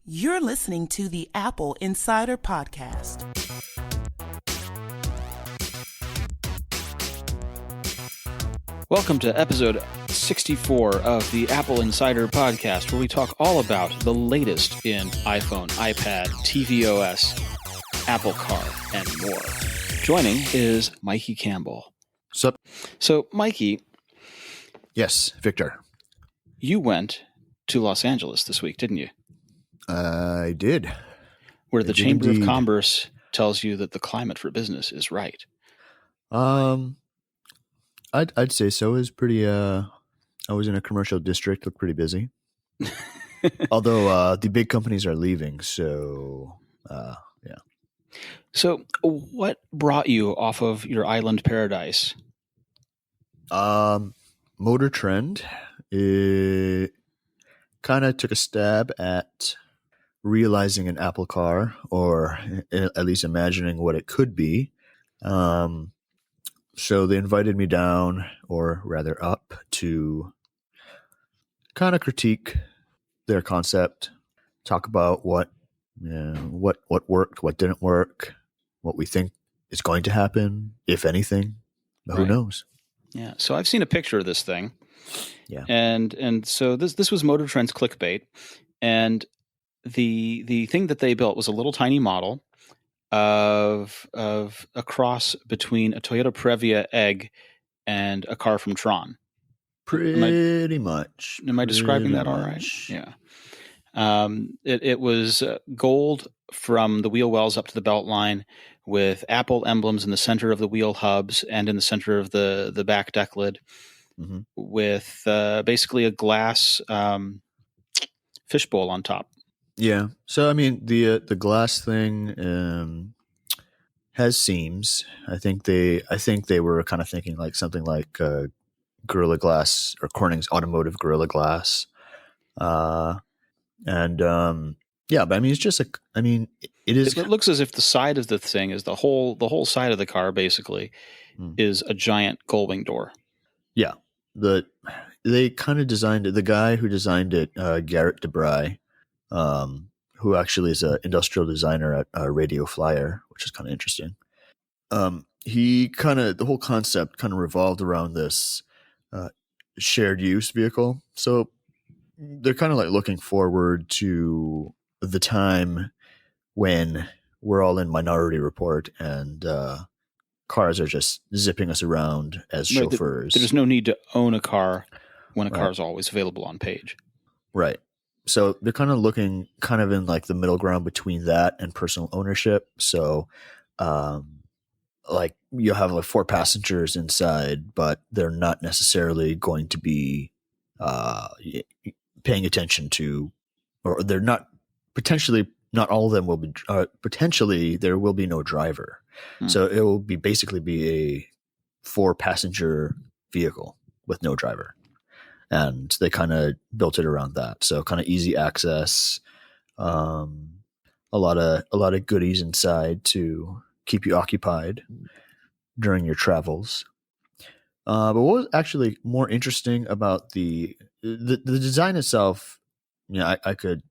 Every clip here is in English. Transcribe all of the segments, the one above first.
You're listening to the Apple Insider Podcast. Welcome to episode 64 of the Apple Insider Podcast, where we talk all about the latest in iPhone, iPad, tvOS, Apple Car, and more. Joining is Mikey Campbell. Sup? So, Mikey. Yes, Victor. You went to Los Angeles this week, didn't you? I did. Where the Chamber of Commerce tells you that the climate for business is right. I'd say so. It was pretty. I was in a commercial district, looked pretty busy. Although the big companies are leaving, so yeah. So, what brought you off of your island paradise? Motor Trend. It kind of took a stab at realizing an Apple car, or at least imagining what it could be. So they invited me down, or rather up, to kind of critique their concept, talk about what worked, what didn't work, what we think is going to happen, if anything. But who knows? Yeah. So I've seen a picture of this thing. Yeah. And so this was Motor Trend's clickbait, and the thing that they built was a little tiny model of a cross between a Toyota Previa Egg and a car from Tron. Pretty much. Am I describing that all right? Yeah. It was gold from the wheel wells up to the belt line, with Apple emblems in the center of the wheel hubs and in the center of the back deck lid, with basically a glass fishbowl on top. Yeah. So I mean, the glass thing has seams. I think they were kind of thinking like something like Gorilla Glass, or Corning's automotive Gorilla Glass. Yeah, but I mean, it's just it is. It looks as if the side of the thing is the whole side of the car basically is a giant gullwing door. Yeah. They kind of designed it. The guy who designed it, Garrett DeBry, who actually is an industrial designer at Radio Flyer, which is kind of interesting. The whole concept kind of revolved around this shared use vehicle. So they're kind of like looking forward to the time when we're all in Minority Report and cars are just zipping us around as chauffeurs. There's no need to own a car when a car is always available on page. Right. So they're kind of looking kind of in like the middle ground between that and personal ownership. So like you'll have like 4 passengers inside, but they're not necessarily going to be paying attention to, or they're not, potentially not all of them will be, potentially there will be no driver. So it will basically be a 4-passenger vehicle with no driver. And they kind of built it around that. So kind of easy access, a lot of goodies inside to keep you occupied during your travels. But what was actually more interesting about the design itself, I could,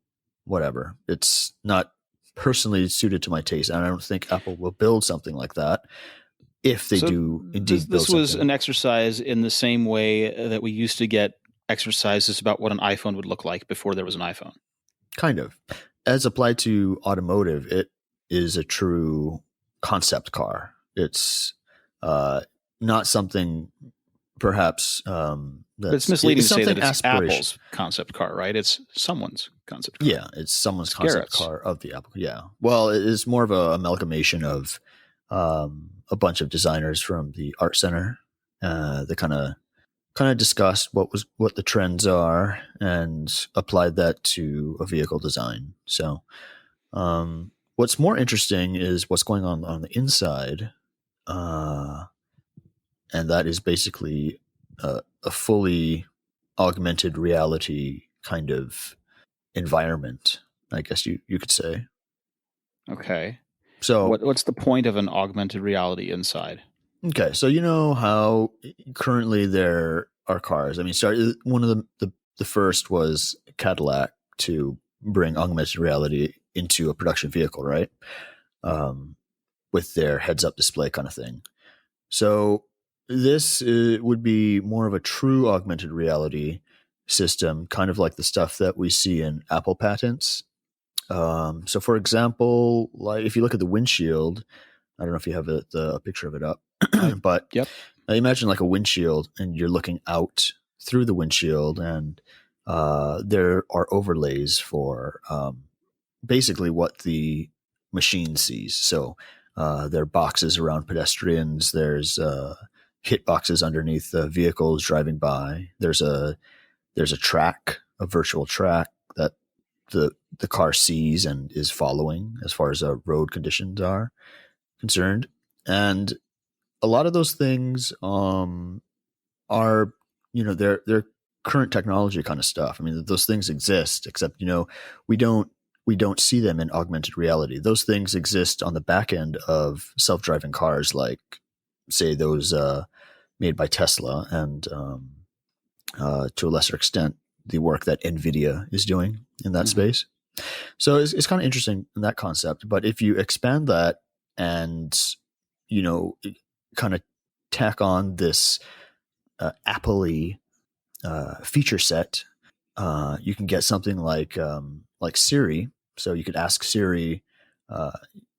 whatever. It's not personally suited to my taste. And I don't think Apple will build something like that. If they do indeed build something. This was an exercise in the same way that we used to get exercises about what an iPhone would look like before there was an iPhone. Kind of. As applied to automotive, it is a true concept car. It's not something perhaps but it's misleading to say that it's Apple's concept car, right? It's someone's concept car. Yeah, it's someone's concept car of the Apple. Yeah. Well, it is more of an amalgamation of a bunch of designers from the Art Center. They kind of discussed what the trends are and applied that to a vehicle design. So what's more interesting is what's going on the inside. And that is basically a fully augmented reality kind of environment, I guess you could say. Okay. So what's the point of an augmented reality inside? Okay, so you know how currently there are cars. I mean, one of the first was Cadillac to bring augmented reality into a production vehicle, right? With their heads-up display kind of thing. So this would be more of a true augmented reality system, kind of like the stuff that we see in Apple patents. So, for example, like if you look at the windshield, I don't know if you have a picture of it up, but Yep. Imagine like a windshield, and you're looking out through the windshield, and there are overlays for basically what the machine sees. So there are boxes around pedestrians. There's hit boxes underneath vehicles driving by. There's a track, a virtual track that the car sees and is following as far as road conditions are concerned. And a lot of those things are, they're current technology kind of stuff. I mean, those things exist, except, we don't see them in augmented reality. Those things exist on the back end of self-driving cars, like say those made by Tesla, and to a lesser extent, the work that NVIDIA is doing in that space. So it's kind of interesting in that concept. But if you expand that and, kind of tack on this Apple-y feature set, you can get something like Siri. So you could ask Siri,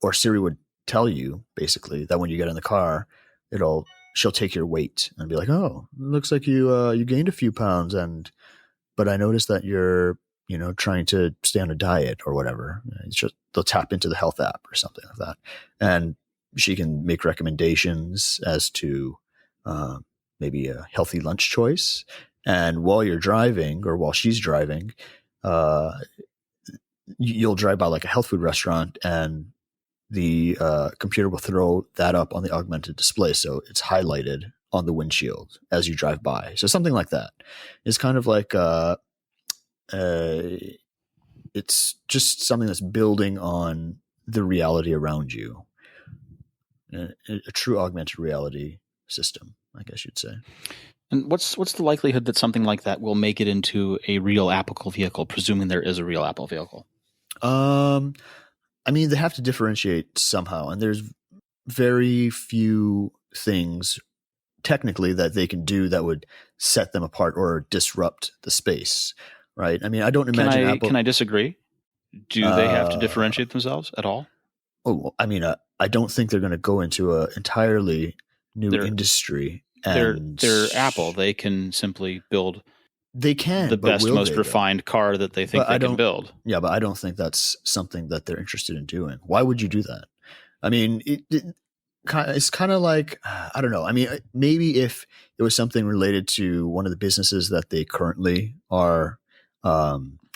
or Siri would tell you basically that when you get in the car, she'll take your weight and be like, "Oh, looks like you gained a few pounds, but I noticed that you're trying to stay on a diet or whatever." They'll tap into the health app or something like that, and she can make recommendations as to maybe a healthy lunch choice. And while you're driving, or while she's driving, you'll drive by like a health food restaurant, and the computer will throw that up on the augmented display, so it's highlighted on the windshield as you drive by. So something like that. It's kind of like it's just something that's building on the reality around you. A true augmented reality system, I guess you'd say. And what's the likelihood that something like that will make it into a real Apple vehicle, presuming there is a real Apple vehicle? I mean, they have to differentiate somehow, and there's very few things technically that they can do that would set them apart or disrupt the space, right? I mean, I don't imagine Apple. Can I disagree? Do they have to differentiate themselves at all? Oh, I mean, I don't think they're going to go into an entirely new industry. And they're Apple. They can simply build. They can the best, most refined car that they think they can build. Yeah, but I don't think that's something that they're interested in doing. Why would you do that? I mean, it's kind of like, I don't know. I mean, maybe if it was something related to one of the businesses that they currently are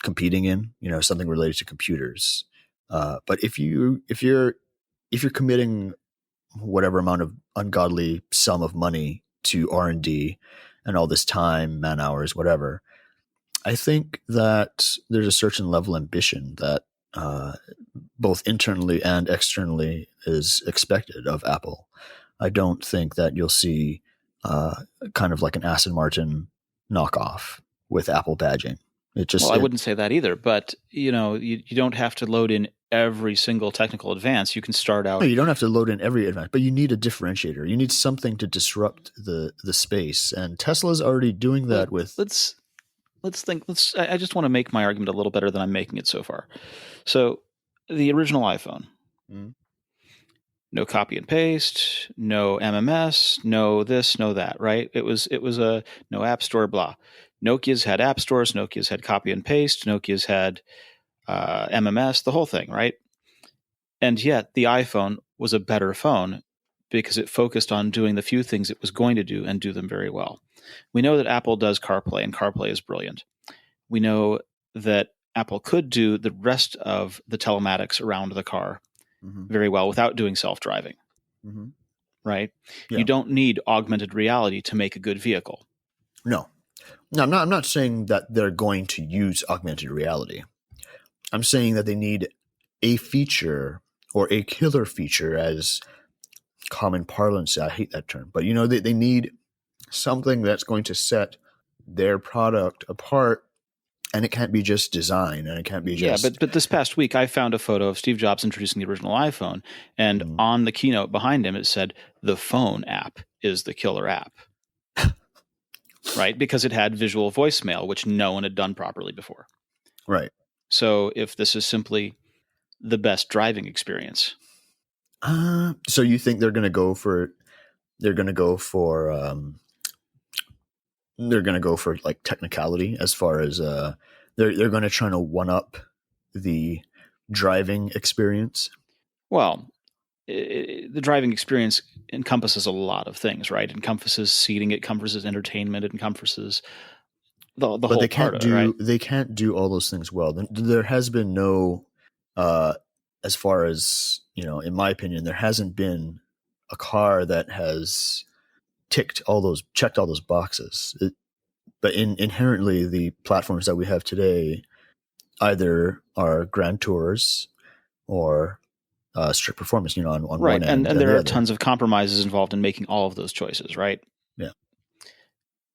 competing in, something related to computers. But if you're committing whatever amount of ungodly sum of money to R&D and all this time, man hours, whatever, I think that there's a certain level of ambition that both internally and externally is expected of Apple. I don't think that you'll see kind of like an Aston Martin knockoff with Apple badging. I wouldn't say that either, but you don't have to load in every single technical advance. You can start out. No, you don't have to load in every advance, but you need a differentiator. You need something to disrupt the space, and Tesla's already doing that with. Let's think. I just want to make my argument a little better than I'm making it so far. So, the original iPhone, no copy and paste, no MMS, no this, no that. Right? It was a no app store, blah. Nokia's had app stores. Nokia's had copy and paste. Nokia's had MMS, the whole thing, right? And yet the iPhone was a better phone because it focused on doing the few things it was going to do and do them very well. We know that Apple does CarPlay, and CarPlay is brilliant. We know that Apple could do the rest of the telematics around the car very well without doing self-driving, right? Yeah. You don't need augmented reality to make a good vehicle. No, I'm not saying that they're going to use augmented reality. I'm saying that they need a feature or a killer feature, as common parlance. I hate that term, but they need something that's going to set their product apart And it can't be just design, and it can't be just... Yeah, but this past week, I found a photo of Steve Jobs introducing the original iPhone, and on the keynote behind him, it said, the phone app is the killer app. Right? Because it had visual voicemail, which no one had done properly before. Right. So if this is simply the best driving experience... So you think they're going to go for like technicality, as far as they're going to try to one up the driving experience? Well, the driving experience encompasses a lot of things, right? It encompasses seating, it encompasses entertainment, it encompasses the whole part of it, right? They can't do all those things well. There has been no, as far as, in my opinion, there hasn't been a car that has checked all those boxes. But inherently, the platforms that we have today either are grand tours or strict performance, on right. one end. And there are tons of compromises involved in making all of those choices, right? Yeah.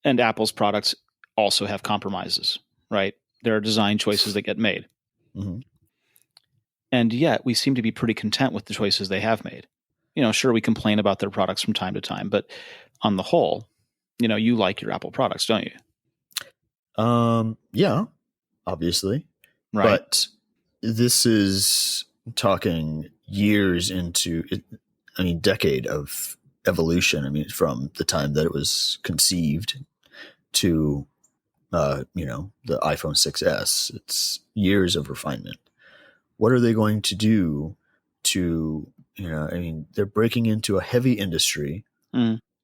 And Apple's products also have compromises, right? There are design choices that get made. Mm-hmm. And yet we seem to be pretty content with the choices they have made. Sure, we complain about their products from time to time, but on the whole, you like your Apple products, don't you? Yeah, obviously. Right. But this is talking years into it. I mean, decade of evolution. I mean, from the time that it was conceived to, the iPhone 6S, it's years of refinement. What are they going to do to, they're breaking into a heavy industry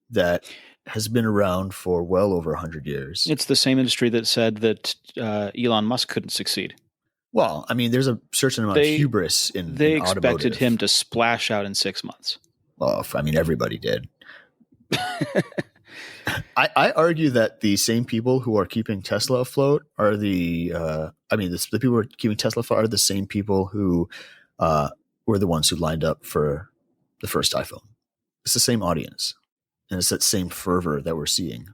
that has been around for well over 100 years. It's the same industry that said that Elon Musk couldn't succeed. Well, I mean, there's a certain amount of hubris in They in expected automotive. him to splash out in 6 months. Well, I mean, everybody did. I argue that the same people who are keeping Tesla afloat are the people who are keeping Tesla afloat are the same people who were the ones who lined up for the first iPhone. It's the same audience, and it's that same fervor that we're seeing,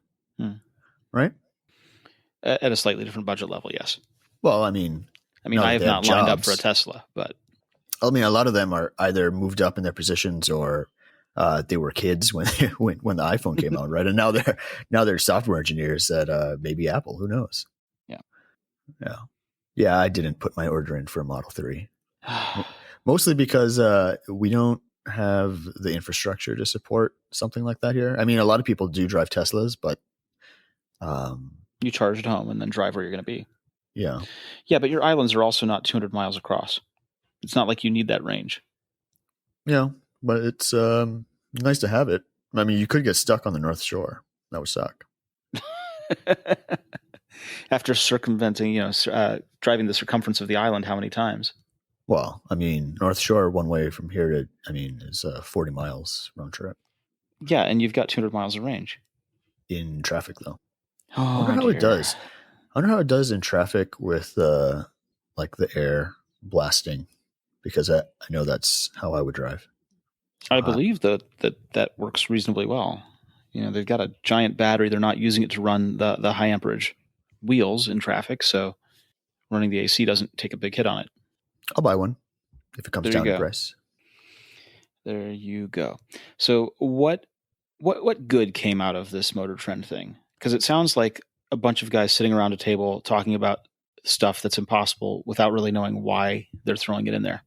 right? At a slightly different budget level, yes. Well, I mean, I have not lined up for a Tesla, but I mean, a lot of them are either moved up in their positions or they were kids when the iPhone came out, right? And now they're software engineers at maybe Apple. Who knows? Yeah. I didn't put my order in for a Model 3, mostly because we don't have the infrastructure to support something like that here. I mean, a lot of people do drive Teslas, but you charge at home and then drive where you're going to be. Yeah. Yeah, but your islands are also not 200 miles across. It's not like you need that range. Yeah, but it's nice to have it. I mean, you could get stuck on the North Shore. That would suck. After circumventing, driving the circumference of the island how many times? Well, I mean, North Shore one way from here to, is 40 miles round trip. Yeah, and you've got 200 miles of range. In traffic, though. Oh, I wonder how it does. I wonder how it does in traffic with like the air blasting, because I know that's how I would drive. I believe that works reasonably well. They've got a giant battery. They're not using it to run the high amperage wheels in traffic, so running the AC doesn't take a big hit on it. I'll buy one if it comes down to price. There you go. So what good came out of this Motor Trend thing? Because it sounds like a bunch of guys sitting around a table talking about stuff that's impossible without really knowing why they're throwing it in there.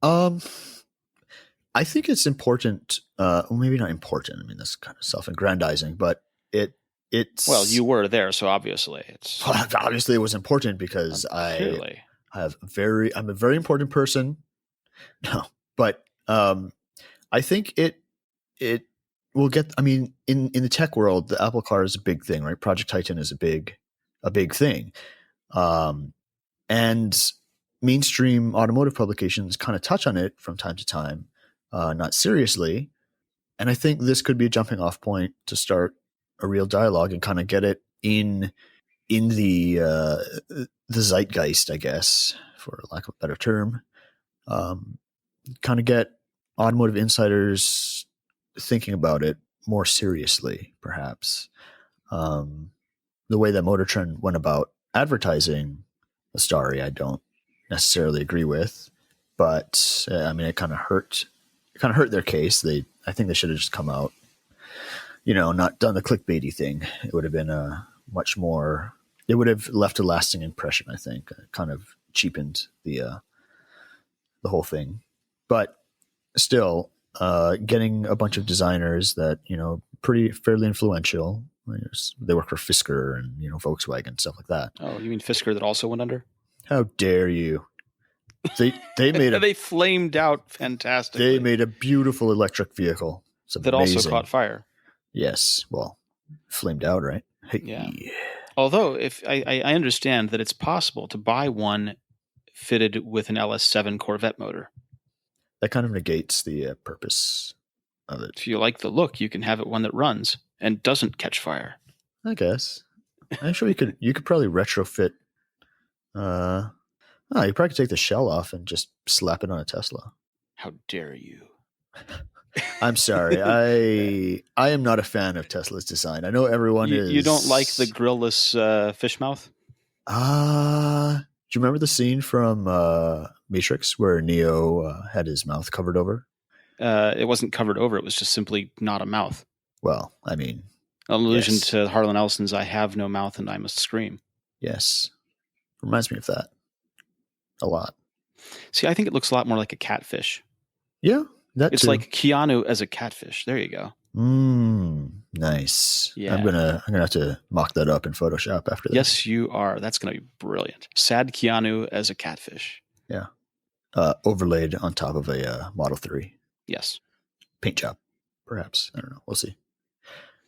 I think it's important. Well, maybe not important. I mean, that's kind of self-aggrandizing, but it's. Well, you were there, so obviously it's. Well, obviously, it was important because I'm a very important person. No, but I think it will get. I mean, in the tech world, the Apple Car is a big thing, right? Project Titan is a big thing, and mainstream automotive publications kind of touch on it from time to time, not seriously. And I think this could be a jumping off point to start a real dialogue and kind of get it in the zeitgeist, I guess, for lack of a better term. Kind of get automotive insiders thinking about it more seriously, perhaps. The way that Motor Trend went about advertising a Starry I don't necessarily agree with, but I mean, it kind of hurt. It kind of hurt their case. I think they should have just come out, not done the clickbaity thing. It would have been a much more. It would have left a lasting impression. I think it kind of cheapened the whole thing, but still, getting a bunch of designers that fairly influential. They work for Fisker and Volkswagen, stuff like that. Oh, you mean Fisker that also went under? How dare you? They made they flamed out fantastically. They made a beautiful electric vehicle that also caught fire. Yes, well, flamed out, right? Hey. Yeah. Although, if I understand that it's possible to buy one fitted with an LS7 Corvette motor. That kind of negates the purpose of it. If you like the look, you can have it one that runs and doesn't catch fire. I guess. Actually, you could probably retrofit. You probably could take the shell off and just slap it on a Tesla. How dare you? I'm sorry. I am not a fan of Tesla's design. I know everyone is. You don't like the grillless fish mouth? Do you remember the scene from Matrix where Neo had his mouth covered over? It wasn't covered over. It was just simply not a mouth. Well, I mean, an allusion to Harlan Ellison's "I have no mouth and I must scream." Yes, reminds me of that a lot. See, I think it looks a lot more like a catfish. Yeah, it's too. Like Keanu as a catfish. There you go. Nice. Yeah. I'm gonna have to mock that up in Photoshop after this. Yes, you are. That's gonna be brilliant. Sad Keanu as a catfish. Yeah. Overlaid on top of a Model 3. Yes. Paint job, perhaps. I don't know. We'll see.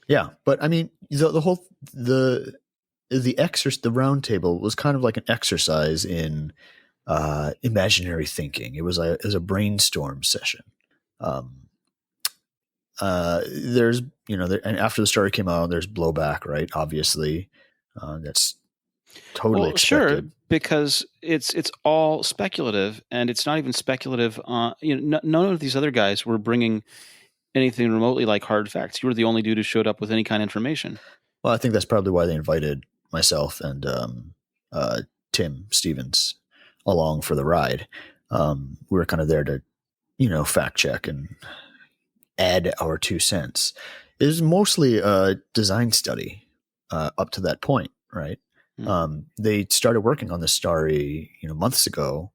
Yeah, but I mean, the whole the roundtable was kind of like an exercise in imaginary thinking. It was a brainstorm session. There's and after the story came out, there's blowback, right? Obviously, that's totally expected. Sure, because it's all speculative, and it's not even speculative. None of these other guys were bringing anything remotely like hard facts. You were the only dude who showed up with any kind of information. Well, I think that's probably why they invited myself and Tim Stevens along for the ride. We were kind of there to, fact check and add our 2 cents. It was mostly a design study up to that point, right? Mm-hmm. They started working on the Starry, months ago,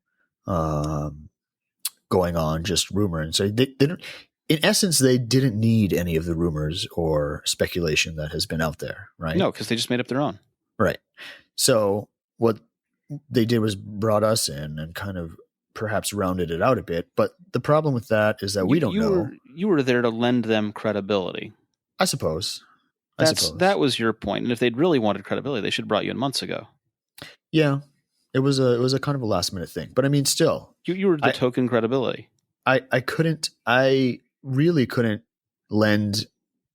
going on just rumor. And so they didn't, in essence, they didn't need any of the rumors or speculation that has been out there, right? No, because they just made up their own. Right. So what they did was brought us in and kind of perhaps rounded it out a bit. But the problem with that is that we don't know. You were there to lend them credibility. I suppose. That was your point. And if they'd really wanted credibility, they should have brought you in months ago. Yeah. It was a kind of a last minute thing. But I mean, still. You were the token credibility. I really couldn't lend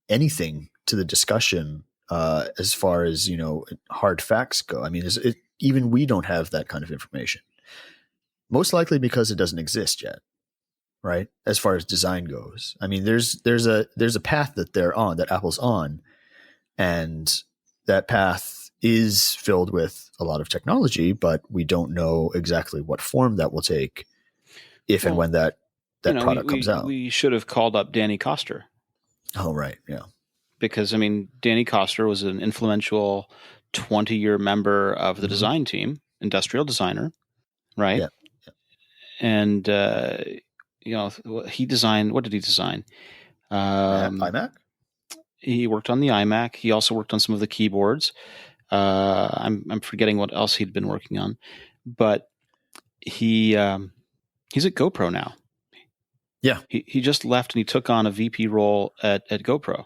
anything to the discussion as far as, hard facts go. I mean, even we don't have that kind of information. Most likely because it doesn't exist yet, right? As far as design goes. I mean, there's a path that they're on, that Apple's on, and that path is filled with a lot of technology, but we don't know exactly what form that will take and when that product comes out. We should have called up Danny Koster. Oh, right. Yeah. Because, I mean, Danny Koster was an influential 20-year member of the design team, industrial designer, right? Yeah. And, he designed, what did he design? iMac? He worked on the iMac. He also worked on some of the keyboards. I'm forgetting what else he'd been working on. But he's at GoPro now. Yeah. He just left and he took on a VP role at GoPro.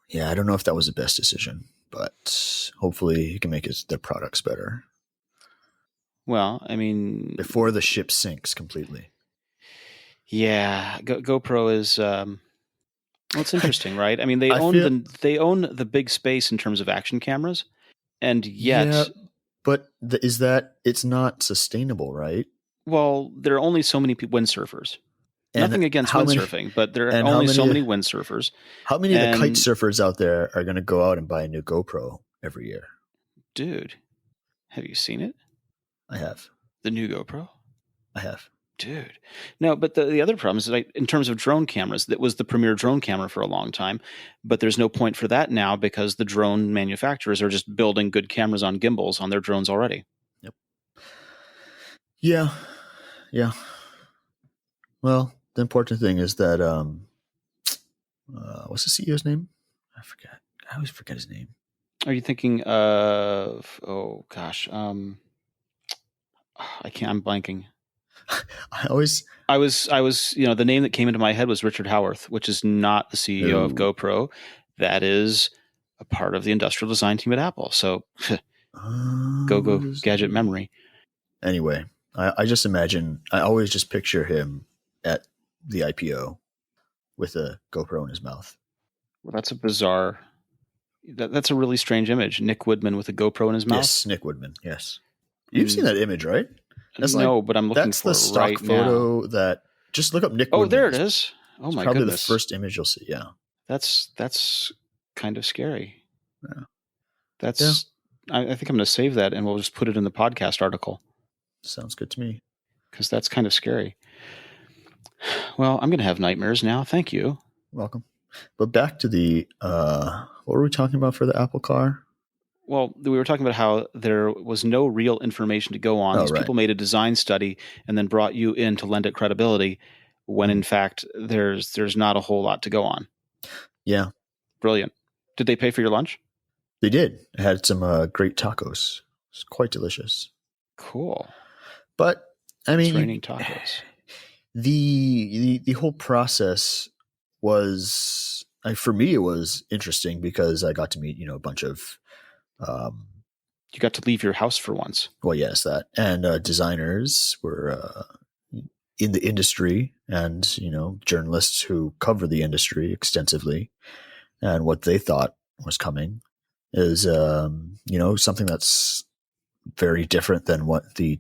Yeah, I don't know if that was the best decision, but hopefully he can make their products better. Well, I mean, before the ship sinks completely. Yeah, GoPro is. It's interesting, right? I mean, they own the big space in terms of action cameras, and yet, yeah, but it's not sustainable, right? Well, there are only so many windsurfers. Nothing against windsurfing, but there are only so many windsurfers. How many of the kite surfers out there are going to go out and buy a new GoPro every year? Dude, have you seen it? I have. The new GoPro? I have. Dude. No, but the other problem is that in terms of drone cameras, that was the premier drone camera for a long time, but there's no point for that now because the drone manufacturers are just building good cameras on gimbals on their drones already. Yep. Yeah. Yeah. Well, the important thing is that, what's the CEO's name? I forget. I always forget his name. Are you thinking of, oh gosh, I'm blanking. I was, the name that came into my head was Richard Howarth, which is not the CEO of GoPro. That is a part of the industrial design team at Apple. So go gadget memory. Anyway, I just imagine, I always just picture him at the IPO with a GoPro in his mouth. Well, that's a bizarre, that's a really strange image. Nick Woodman with a GoPro in his mouth. Yes, Nick Woodman. Yes. You've seen that image, right? No, but I'm looking for it right now. That's the stock photo that, just look up Nick Woodman. Oh, there it is. Oh my goodness. Probably the first image you'll see. Yeah. That's kind of scary. Yeah. I think I'm going to save that and we'll just put it in the podcast article. Sounds good to me. Because that's kind of scary. Well, I'm going to have nightmares now. Thank you. Welcome. But back to the, what were we talking about for the Apple car? Well, we were talking about how there was no real information to go on. These people made a design study and then brought you in to lend it credibility when in fact there's not a whole lot to go on. Yeah. Brilliant. Did they pay for your lunch? They did. I had some great tacos. It's quite delicious. Cool. But I mean, it's raining tacos. The whole process was, for me, it was interesting because I got to meet, a bunch of, you got to leave your house for once. Well, yes, that. And designers were in the industry and, journalists who cover the industry extensively. And what they thought was coming is, something that's very different than what the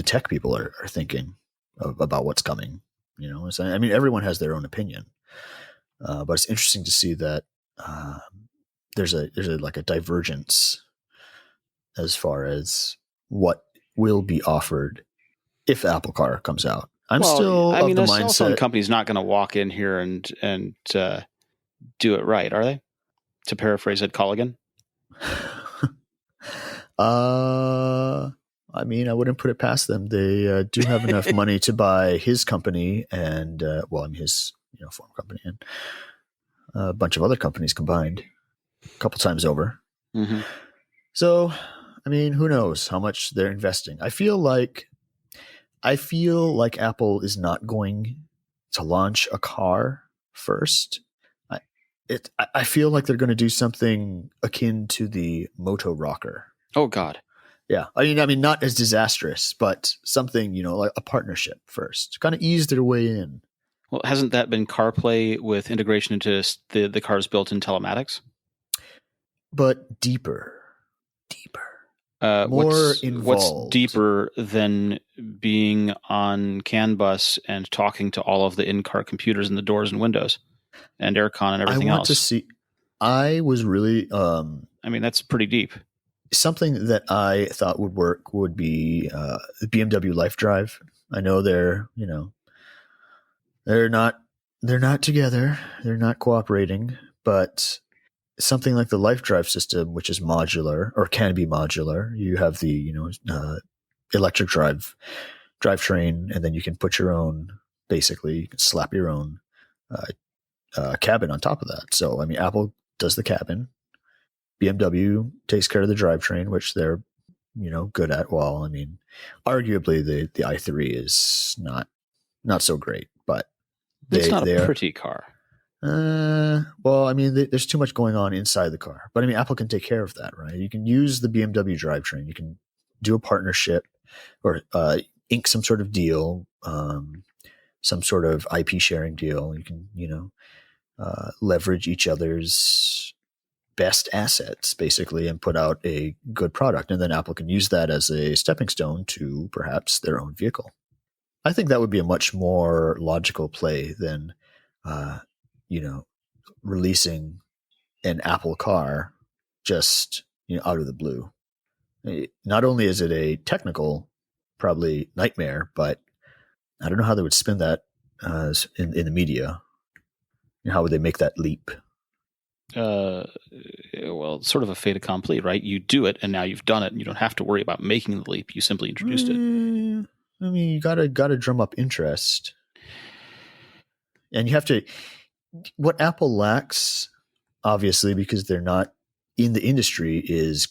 tech people are thinking about what's coming. So, I mean, everyone has their own opinion. But it's interesting to see that there's a divergence as far as what will be offered if Apple Car comes out. I'm still of the mindset. Cell phone company's not going to walk in here and do it right, are they? To paraphrase Ed Colligan. I mean, I wouldn't put it past them. They do have enough money to buy his company and, his phone company and a bunch of other companies combined a couple times over. Mm-hmm. So, I mean, who knows how much they're investing? I feel like Apple is not going to launch a car first. I feel like they're going to do something akin to the Moto Rocker. Oh God. Yeah. I mean, not as disastrous, but something, like a partnership first, kind of ease their way in. Well, hasn't that been CarPlay with integration into the car's built-in telematics? But deeper. More involved. What's deeper than being on CAN bus and talking to all of the in-car computers and the doors and windows and aircon and everything else? I was really... that's pretty deep. Something that I thought would work would be the BMW Life Drive. I know they're not together. They're not cooperating, but something like the Life Drive system, which is modular or can be modular. You have the, electric drivetrain, and then you can put your own, basically you can slap your own cabin on top of that. So, I mean, Apple does the cabin. BMW takes care of the drivetrain, which they're, good at. Well, I mean, arguably the i3 is not so great, but it's not a pretty car. Well, I mean, there's too much going on inside the car, but I mean, Apple can take care of that, right? You can use the BMW drivetrain. You can do a partnership or ink some sort of deal, some sort of IP sharing deal. You can, leverage each other's best assets basically and put out a good product. And then Apple can use that as a stepping stone to perhaps their own vehicle. I think that would be a much more logical play than, releasing an Apple car just, out of the blue. Not only is it a technical, probably nightmare, but I don't know how they would spin that in the media. How would they make that leap? Well, it's sort of a fait accompli, right? You do it, and now you've done it, and you don't have to worry about making the leap. You simply introduced it. I mean, you gotta drum up interest, and you have to. What Apple lacks, obviously, because they're not in the industry, is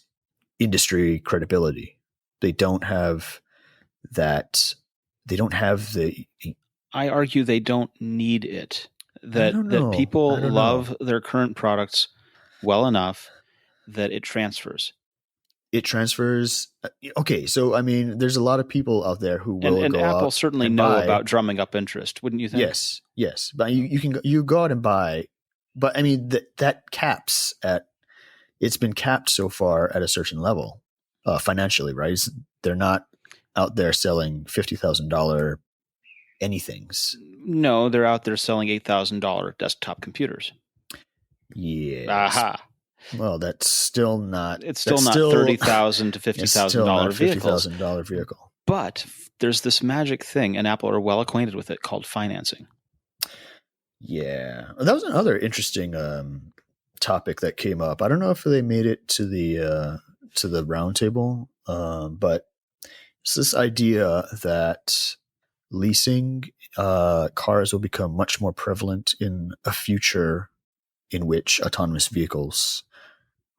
industry credibility. They don't have that. They don't have the. I argue they don't need it. That people love their current products well enough that it transfers. It transfers. Okay, so I mean, there's a lot of people out there who will and go Apple out certainly and know buy. About drumming up interest, wouldn't you think? Yes, but you go out and buy. But I mean that caps at. It's been capped so far at a certain level, financially, right? They're not out there selling $50,000 anythings. No, they're out there selling $8,000 desktop computers. Yes. Aha. Well, that's still not. It's still not $30,000 to $50,000 vehicles. $50,000 vehicle. But there's this magic thing, and Apple are well acquainted with it, called financing. Yeah, that was another interesting topic that came up. I don't know if they made it to the roundtable, but it's this idea that leasing cars will become much more prevalent in a future in which autonomous vehicles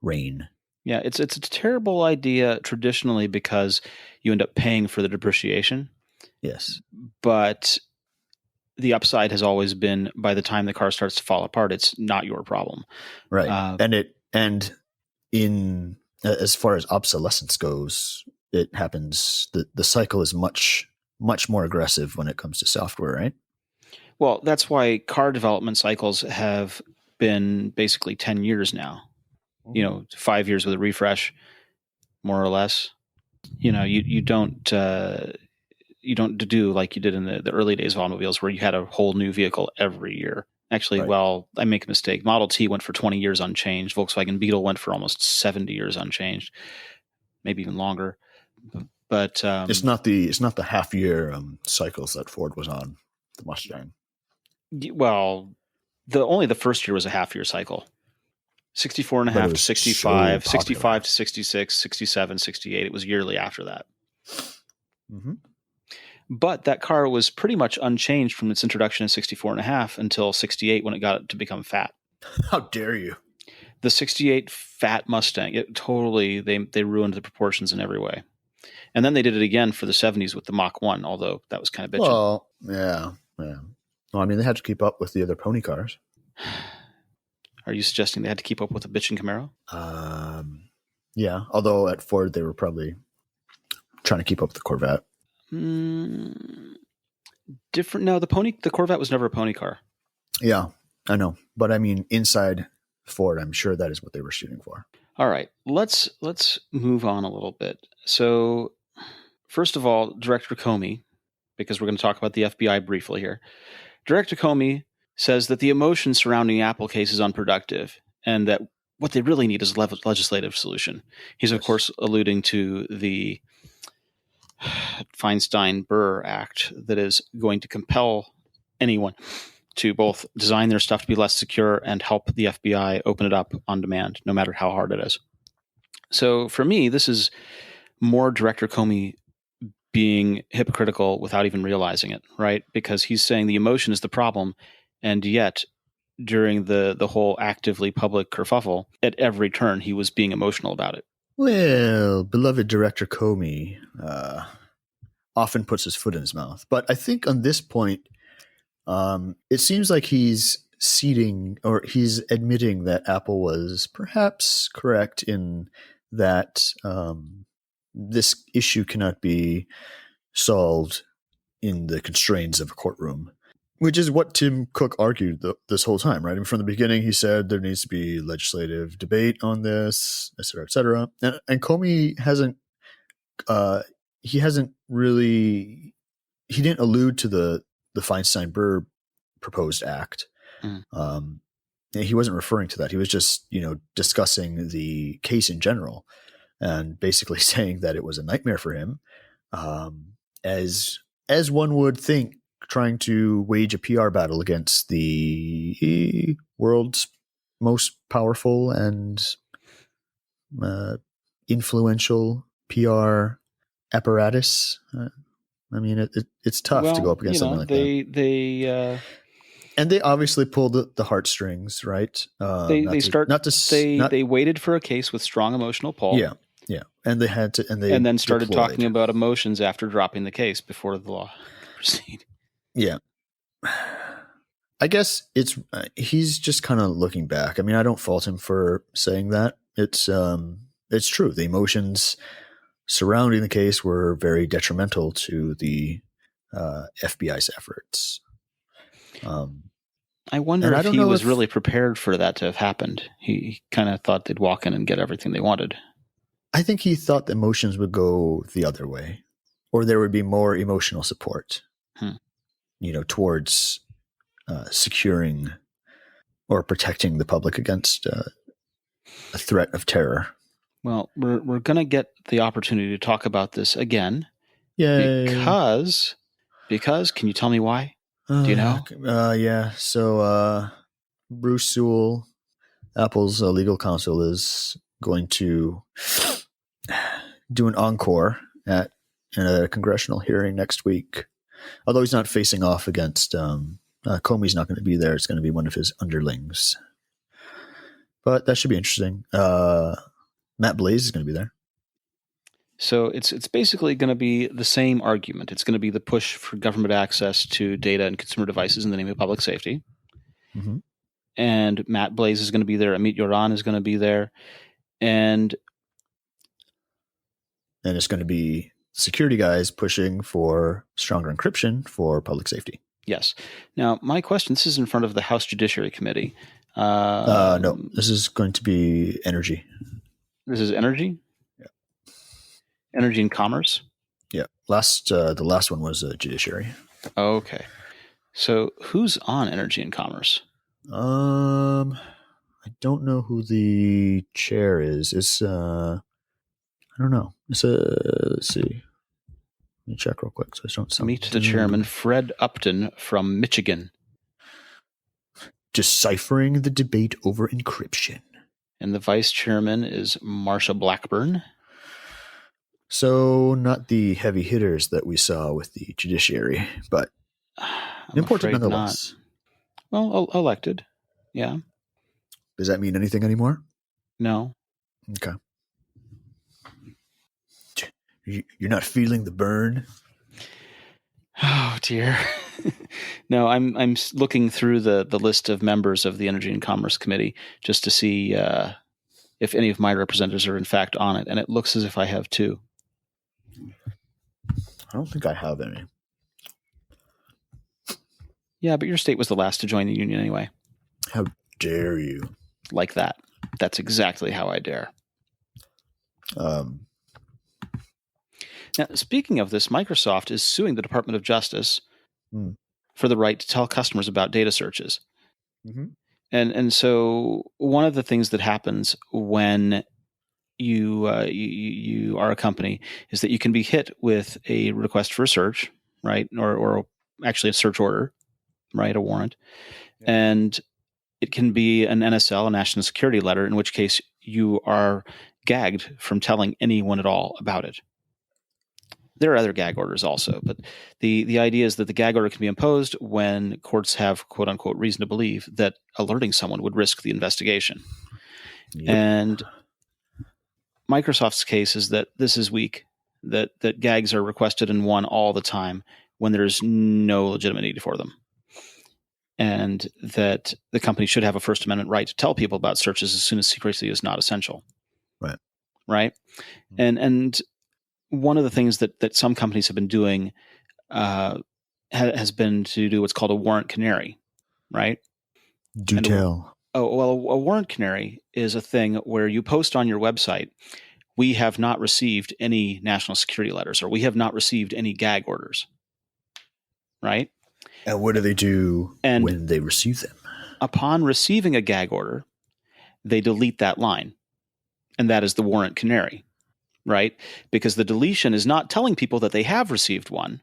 reign. Yeah, it's a terrible idea traditionally because you end up paying for the depreciation. Yes. But the upside has always been by the time the car starts to fall apart, it's not your problem. Right. And in as far as obsolescence goes, it happens the cycle is much more aggressive when it comes to software, right? Well, that's why car development cycles have been basically 10 years now. 5 years with a refresh, more or less. You don't do like you did in the early days of automobiles where you had a whole new vehicle every year. Actually, right. Well, I make a mistake. Model T went for 20 years unchanged. Volkswagen Beetle went for almost 70 years unchanged, maybe even longer. But it's not the half year cycles that Ford was on the Mustang. Well, only the first year was a half year cycle. 64 and a half to 65, 65 to 66, 67, 68. It was yearly after that. Mm-hmm. But that car was pretty much unchanged from its introduction in 64 and a half until 68 when it got to become fat. How dare you? The 68 fat Mustang, it totally, they ruined the proportions in every way. And then they did it again for the 70s with the Mach 1, although that was kind of bitching. Well, yeah. Well, I mean, they had to keep up with the other pony cars. Are you suggesting they had to keep up with the bitchin' Camaro? Yeah, although at Ford they were probably trying to keep up with the Corvette. Different. No, the Corvette was never a pony car. Yeah, I know, but I mean, inside Ford, I'm sure that is what they were shooting for. All right, let's move on a little bit. So, first of all, Director Comey, because we're going to talk about the FBI briefly here. Director Comey says that the emotion surrounding the Apple case is unproductive and that what they really need is a legislative solution. He's, of course, alluding to the Feinstein-Burr Act that is going to compel anyone to both design their stuff to be less secure and help the FBI open it up on demand, no matter how hard it is. So for me, this is more Director Comey being hypocritical without even realizing it, right? Because he's saying the emotion is the problem, and yet during the whole actively public kerfuffle, at every turn, he was being emotional about it. Well, beloved Director Comey often puts his foot in his mouth. But I think on this point, it seems like he's admitting that Apple was perhaps correct in that this issue cannot be solved in the constraints of a courtroom, which is what Tim Cook argued this whole time, right? I mean, from the beginning, he said there needs to be legislative debate on this, et cetera, et cetera. And Comey he didn't allude to the Feinstein-Burr proposed act. He wasn't referring to that. He was just, discussing the case in general. and basically saying that it was a nightmare for him, as one would think, trying to wage a PR battle against the world's most powerful and influential PR apparatus. I mean, it's tough to go up against something like that. And they obviously pulled the heartstrings, right? They waited for a case with strong emotional pull. Yeah, and they had to, and then started talking about emotions after dropping the case before the law could proceed. Yeah, I guess he's just kind of looking back. I mean, I don't fault him for saying that. It's true. The emotions surrounding the case were very detrimental to the FBI's efforts. I wonder if he was really prepared for that to have happened. He kind of thought they'd walk in and get everything they wanted. I think he thought the emotions would go the other way, or there would be more emotional support, towards securing or protecting the public against a threat of terror. Well, we're going to get the opportunity to talk about this again. Yay. Because can you tell me why? Do you know? Yeah. So Bruce Sewell, Apple's legal counsel, is going to do an encore in a congressional hearing next week. Although he's not facing off against Comey's not going to be there. It's going to be one of his underlings. But that should be interesting. Matt Blaze is going to be there. So it's basically going to be the same argument. It's going to be the push for government access to data and consumer devices in the name of public safety. Mm-hmm. And Matt Blaze is going to be there. Amit Yoran is going to be there. And it's going to be security guys pushing for stronger encryption for public safety. Yes. Now, my question, this is in front of the House Judiciary Committee. No, this is going to be energy. This is energy? Yeah. Energy and commerce? Yeah. The last one was judiciary. Okay. So who's on energy and commerce? I don't know who the chair is. It's I don't know. It's let's see. Let me check real quick so I don't sound. Meet the chairman, Fred Upton from Michigan. Deciphering the debate over encryption. And the vice chairman is Marsha Blackburn. So not the heavy hitters that we saw with the judiciary, but important nonetheless. Not. Well, elected. Yeah. Does that mean anything anymore? No. Okay. You're not feeling the burn? Oh dear. No, I'm looking through the list of members of the Energy and Commerce Committee just to see if any of my representatives are in fact on it, and it looks as if I have two. I don't think I have any. Yeah, but your state was the last to join the union anyway. How dare you? Like that. That's exactly how I dare. Now, speaking of this, Microsoft is suing the Department of Justice for the right to tell customers about data searches. Mm-hmm. And so one of the things that happens when you are a company is that you can be hit with a request for a search, right? Or actually a search order, right? A warrant. Yeah. And it can be an NSL, a national security letter, in which case you are gagged from telling anyone at all about it. There are other gag orders also, but the idea is that the gag order can be imposed when courts have quote unquote reason to believe that alerting someone would risk the investigation. Yep. And Microsoft's case is that this is weak, that gags are requested and won all the time when there's no legitimate need for them. And that the company should have a First Amendment right to tell people about searches as soon as secrecy is not essential. Right. Right. Mm-hmm. And one of the things that some companies have been doing has been to do what's called a warrant canary, right? Do tell. A warrant canary is a thing where you post on your website, we have not received any national security letters, or we have not received any gag orders, right? And what do they do when they receive them? Upon receiving a gag order, they delete that line, and that is the warrant canary. right? Because the deletion is not telling people that they have received one,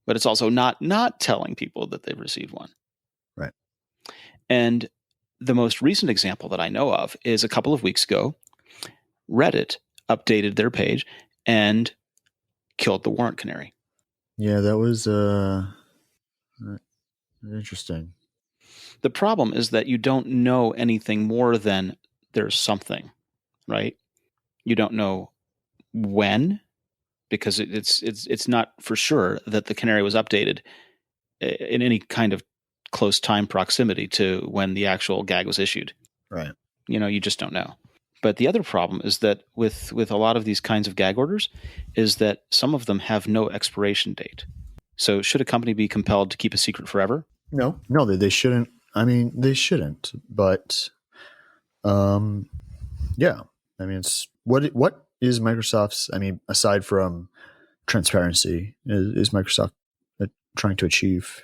but it's also not telling people that they've received one. Right. And the most recent example that I know of is a couple of weeks ago, Reddit updated their page and killed the warrant canary. Yeah, that was interesting. The problem is that you don't know anything more than there's something, right? You don't know when, because it's not for sure that the canary was updated in any kind of close time proximity to when the actual gag was issued. Right. You just don't know. But the other problem is that with a lot of these kinds of gag orders is that some of them have no expiration date. So should a company be compelled to keep a secret forever? No, they shouldn't. I mean, they shouldn't. But, yeah. I mean, it's what is Microsoft's? I mean, aside from transparency, is Microsoft trying to achieve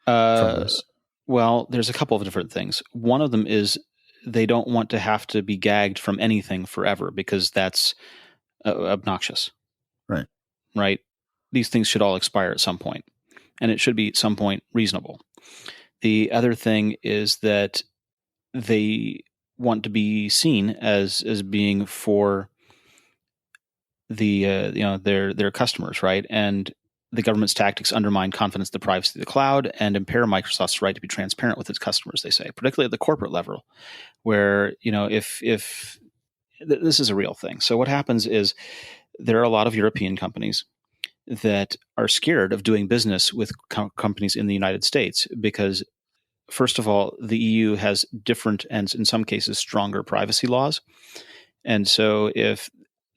from this? Well, there's a couple of different things. One of them is they don't want to have to be gagged from anything forever because that's obnoxious. Right. Right. These things should all expire at some point, and it should be at some point reasonable. The other thing is that they want to be seen as being for the their customers, right? And the government's tactics undermine confidence in the privacy of the cloud and impair Microsoft's right to be transparent with its customers, they say, particularly at the corporate level, where, if this is a real thing. So what happens is there are a lot of European companies that are scared of doing business with companies in the United States because, first of all, the EU has different and in some cases stronger privacy laws. And so if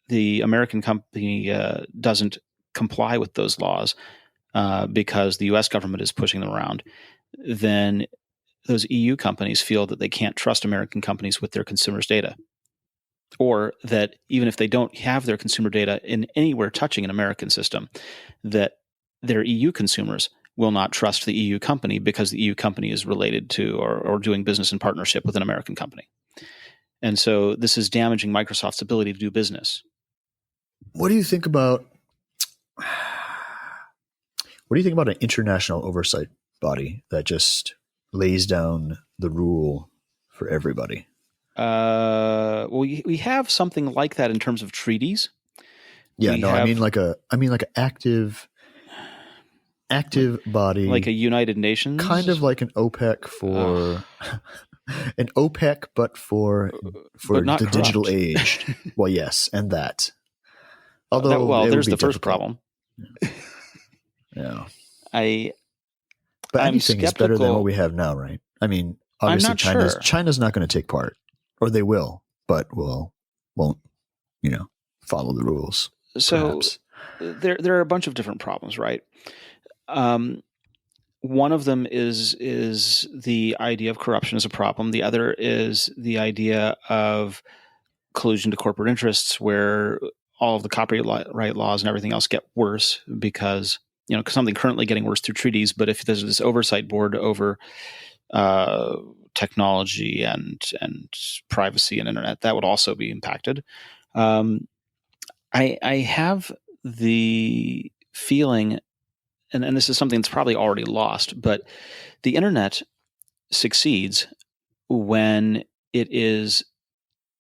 the American company doesn't comply with those laws because the U.S. government is pushing them around, then those EU companies feel that they can't trust American companies with their consumers' data. Or that even if they don't have their consumer data in anywhere touching an American system, that their EU consumers will not trust the EU company because the EU company is related to or doing business in partnership with an American company. And so this is damaging Microsoft's ability to do business. What do you think about an international oversight body that just lays down the rule for everybody? Well, we have something like that in terms of treaties. Yeah, I mean like an active body, like a United Nations, kind of like an OPEC for an OPEC, but for but not the corrupt. digital age. Well, yes, and that. Although, there's the difficult. first problem. Yeah, but anything skeptical. Is better than what we have now, right? I mean, obviously, China's not going to take part, or they will, but won't follow the rules. So perhaps. There are a bunch of different problems, right? One of them is the idea of corruption as a problem. The other is the idea of collusion to corporate interests, where all of the copyright laws and everything else get worse because something currently getting worse through treaties. But if there's this oversight board over technology and privacy and internet, that would also be impacted. I have the feeling, and this is something that's probably already lost, but the internet succeeds when it is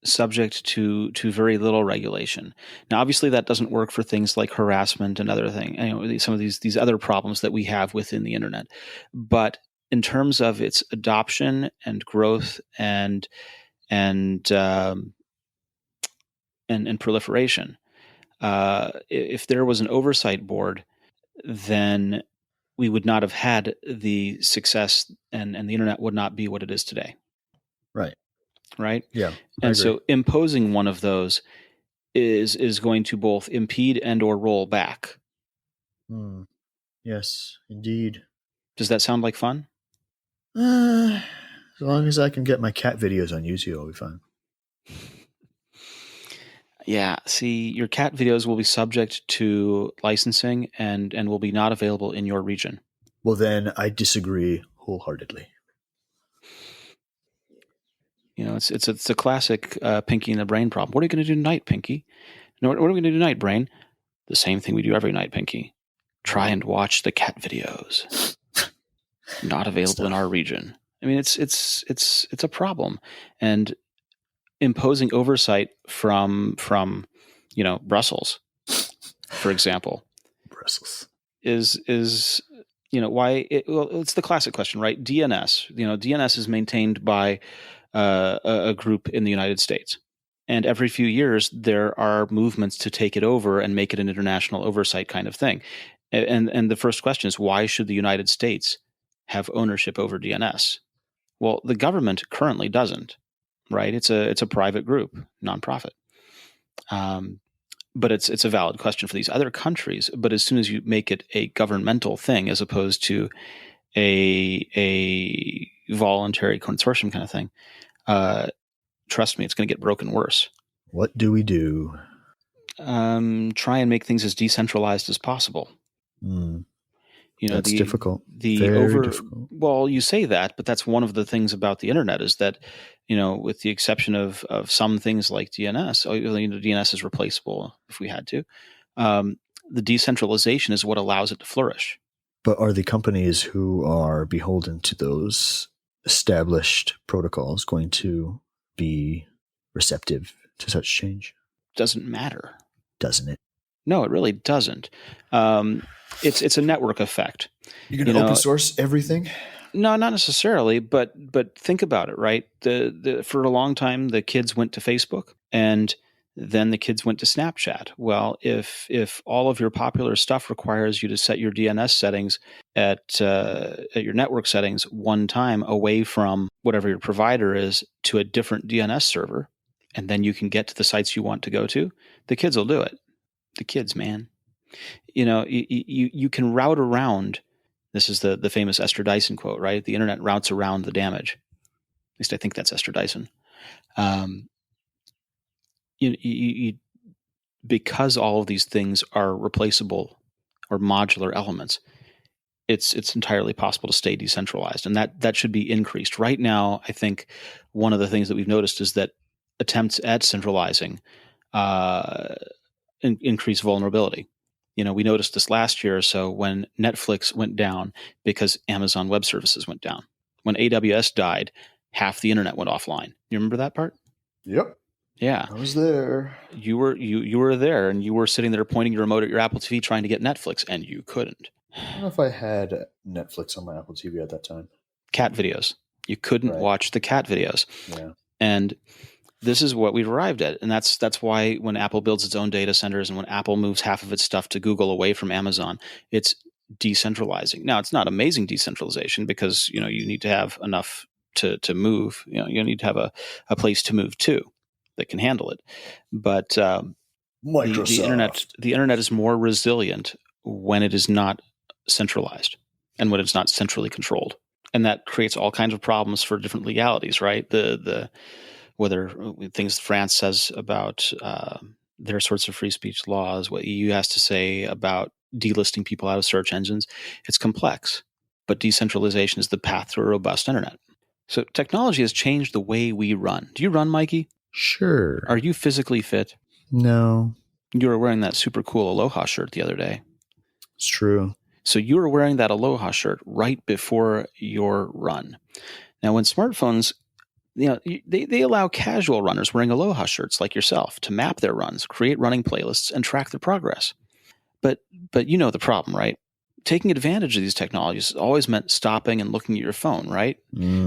subject to very little regulation. Now, obviously, that doesn't work for things like harassment and other things. Some of these other problems that we have within the internet. But in terms of its adoption and growth and proliferation, if there was an oversight board, then we would not have had the success, and the internet would not be what it is today. Right. Yeah. And so imposing one of those is going to both impede and or roll back. Yes, indeed. Does that sound like fun? As long as I can get my cat videos on YouTube, I'll be fine. Yeah. See, your cat videos will be subject to licensing and will be not available in your region. Well, then I disagree wholeheartedly. It's a classic Pinky and the Brain problem. What are you going to do tonight, Pinky? What are we going to do tonight, Brain? The same thing we do every night, Pinky. Try and watch the cat videos. Not available in our region. I mean, it's a problem, and imposing oversight from Brussels, for example, is why it's the classic question, right? DNS. DNS is maintained by a group in the United States. And every few years, there are movements to take it over and make it an international oversight kind of thing. And the first question is, why should the United States have ownership over DNS? Well, the government currently doesn't, right? It's a private group, nonprofit. But it's a valid question for these other countries. But as soon as you make it a governmental thing, as opposed to a voluntary consortium kind of thing, trust me, it's going to get broken worse. What do we do? Try and make things as decentralized as possible. That's difficult. Very difficult. Well, you say that, but that's one of the things about the internet is that, with the exception of some things like DNS, DNS is replaceable if we had to. The decentralization is what allows it to flourish. But are the companies who are beholden to those established protocols going to be receptive to such change? Doesn't matter. Doesn't it? No, it really doesn't. It's a network effect. You're going to open source everything? No, not necessarily, but think about it, right? For a long time, the kids went to Facebook, and then the kids went to Snapchat. Well, if all of your popular stuff requires you to set your DNS settings at your network settings one time away from whatever your provider is to a different DNS server, and then you can get to the sites you want to go to, the kids will do it. The kids, man. You can route around. This is the famous Esther Dyson quote, right? The internet routes around the damage. At least I think that's Esther Dyson. Because all of these things are replaceable or modular elements, it's entirely possible to stay decentralized, and that should be increased. Right now, I think one of the things that we've noticed is that attempts at centralizing increase vulnerability. We noticed this last year or so when Netflix went down because Amazon Web Services went down. When AWS died, half the internet went offline. You remember that part? Yep. Yeah. I was there. You were there, and you were sitting there pointing your remote at your Apple TV trying to get Netflix, and you couldn't. I don't know if I had Netflix on my Apple TV at that time. Cat videos. You couldn't watch the cat videos. Yeah. And this is what we've arrived at. And that's why when Apple builds its own data centers and when Apple moves half of its stuff to Google away from Amazon, it's decentralizing. Now, it's not amazing decentralization because, you need to have enough to move. You need to have a place to move to that can handle it. But Microsoft. the internet is more resilient when it is not centralized and when it's not centrally controlled. And that creates all kinds of problems for different legalities, right? Whether things France says about their sorts of free speech laws, what EU has to say about delisting people out of search engines, it's complex. But decentralization is the path to a robust internet. So technology has changed the way we run. Do you run, Mikey? Sure. Are you physically fit? No. You were wearing that super cool Aloha shirt the other day. It's true. So you were wearing that Aloha shirt right before your run. Now, when smartphones, they allow casual runners wearing Aloha shirts like yourself to map their runs, create running playlists, and track their progress. But you know the problem, right? Taking advantage of these technologies always meant stopping and looking at your phone, right?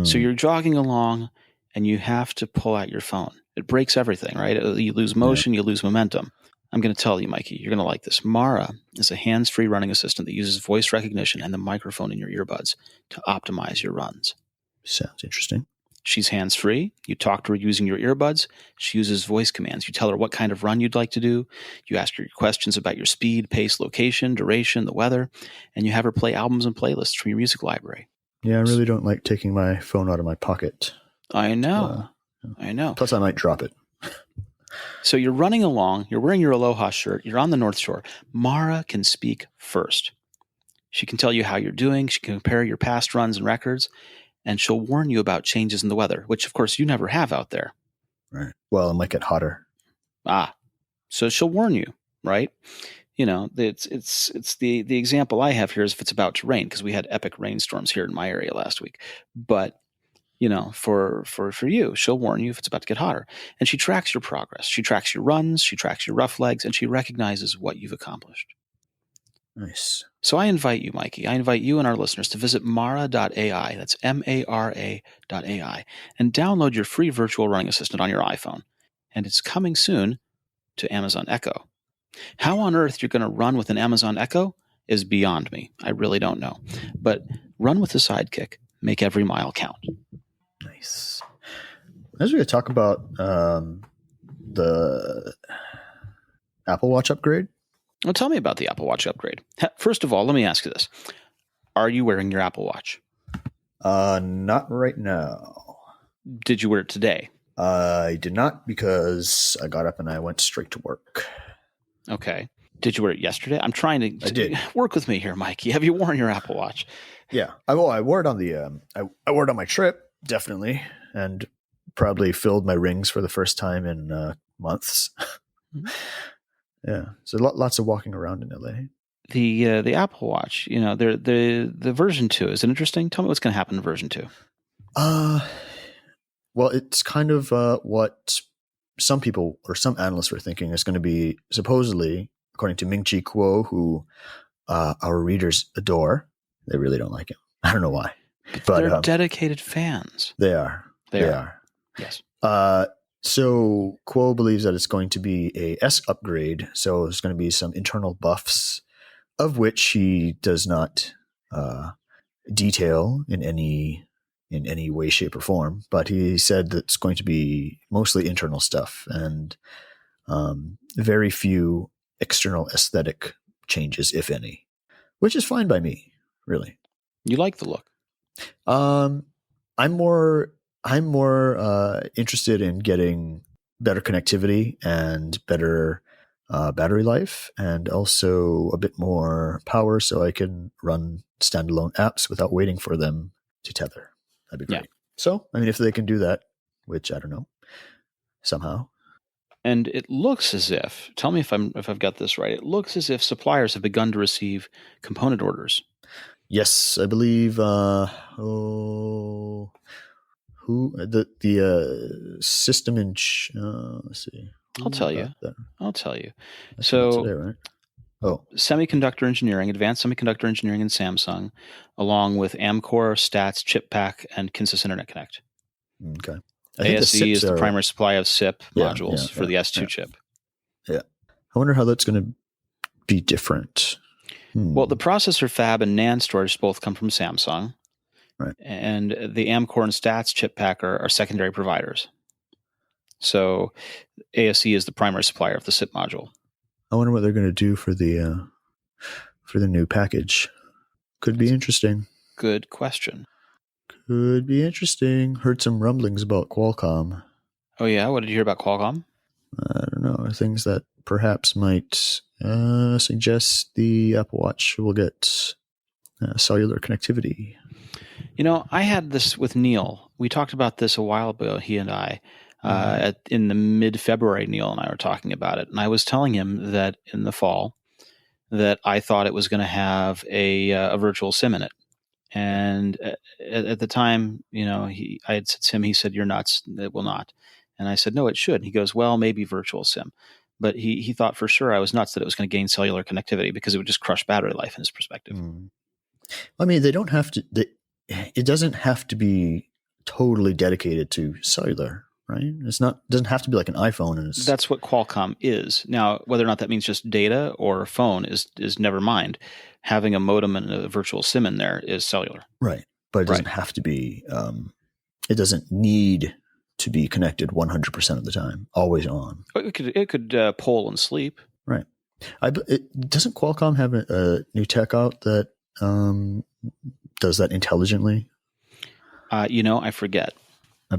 So you're jogging along and you have to pull out your phone. It breaks everything, right? You lose motion, you lose momentum. I'm going to tell you, Mikey, you're going to like this. Mara is a hands-free running assistant that uses voice recognition and the microphone in your earbuds to optimize your runs. Sounds interesting. She's hands-free. You talk to her using your earbuds. She uses voice commands. You tell her what kind of run you'd like to do. You ask her questions about your speed, pace, location, duration, the weather, and you have her play albums and playlists from your music library. Yeah, I really don't like taking my phone out of my pocket. I know. I know. Plus, I might drop it. So you're running along. You're wearing your Aloha shirt. You're on the North Shore. Mara can speak first. She can tell you how you're doing. She can compare your past runs and records. And she'll warn you about changes in the weather, which, of course, you never have out there. Right. Well, it might get hotter. So she'll warn you, right? It's the example I have here is if it's about to rain, because we had epic rainstorms here in my area last week. But for you, she'll warn you if it's about to get hotter. And she tracks your progress. She tracks your runs, she tracks your rough legs, and she recognizes what you've accomplished. Nice. So I invite you, Mikey, and our listeners to visit Mara.ai, that's Mara.ai, and download your free virtual running assistant on your iPhone. And it's coming soon to Amazon Echo. How on earth you're going to run with an Amazon Echo is beyond me. I really don't know. But run with the Sidekick. Make every mile count. Nice. As we're going to talk about the Apple Watch upgrade. Well, tell me about the Apple Watch upgrade. First of all, let me ask you this. Are you wearing your Apple Watch? Not right now. Did you wear it today? I did not, because I got up and I went straight to work. Okay. Did you wear it yesterday? I'm trying to I did. Work with me here, Mikey. Have you worn your Apple Watch? Yeah. I wore it on the I wore it on my trip, definitely, and probably filled my rings for the first time in months. Mm-hmm. Yeah. So lots of walking around in LA. The Apple Watch, the version 2, is it interesting? Tell me what's going to happen in version 2. Well, it's kind of what some people or some analysts were thinking is going to be, supposedly, according to Ming-Chi Kuo, who our readers adore. They really don't like him. I don't know why. But they're dedicated fans. They are. They are. Yes. So Kuo believes that it's going to be a S upgrade. So there's going to be some internal buffs, of which he does not detail in any way, shape, or form. But he said that it's going to be mostly internal stuff and very few external aesthetic changes, if any, which is fine by me, really. You like the look? I'm more interested in getting better connectivity and better battery life, and also a bit more power, so I can run standalone apps without waiting for them to tether. That'd be great. Yeah. So, I mean, if they can do that, which I don't know, somehow. And it looks as if, tell me if I've got this right, it looks as if suppliers have begun to receive component orders. Yes, I believe. The system in let's see. I'll tell you. That's so today, right? Advanced Semiconductor Engineering in Samsung, along with Amkor, Stats, ChipPak, and Kinsys Internet Connect. Okay. ASE is the primary supply of SIP modules for the S2 chip. Yeah. I wonder how that's going to be different. Well, the processor fab and NAND storage both come from Samsung. Right. And the Amkor and Stats ChipPak are secondary providers. So ASE is the primary supplier of the SIP module. I wonder what they're going to do for the new package. Could be interesting. Good question. Could be interesting. Heard some rumblings about Qualcomm. Oh yeah, what did you hear about Qualcomm? I don't know. Things that perhaps might suggest the Apple Watch will get cellular connectivity. I had this with Neil. We talked about this a while ago, he and I. In the mid-February, Neil and I were talking about it. And I was telling him that in the fall that I thought it was going to have a virtual SIM in it. And at the time, I had said to him, he said, "You're nuts. It will not." And I said, "No, it should." And he goes, "Well, maybe virtual SIM." But he thought for sure I was nuts that it was going to gain cellular connectivity because it would just crush battery life in his perspective. I mean, they don't have to. It doesn't have to be totally dedicated to cellular, right? Doesn't have to be like an iPhone. And that's what Qualcomm is. Now, whether or not that means just data or a phone is never mind. Having a modem and a virtual SIM in there is cellular, right? But it doesn't have to be. It doesn't need to be connected 100% of the time, always on. It could poll and sleep, right? Doesn't Qualcomm have a new tech out that does that intelligently? I forget. I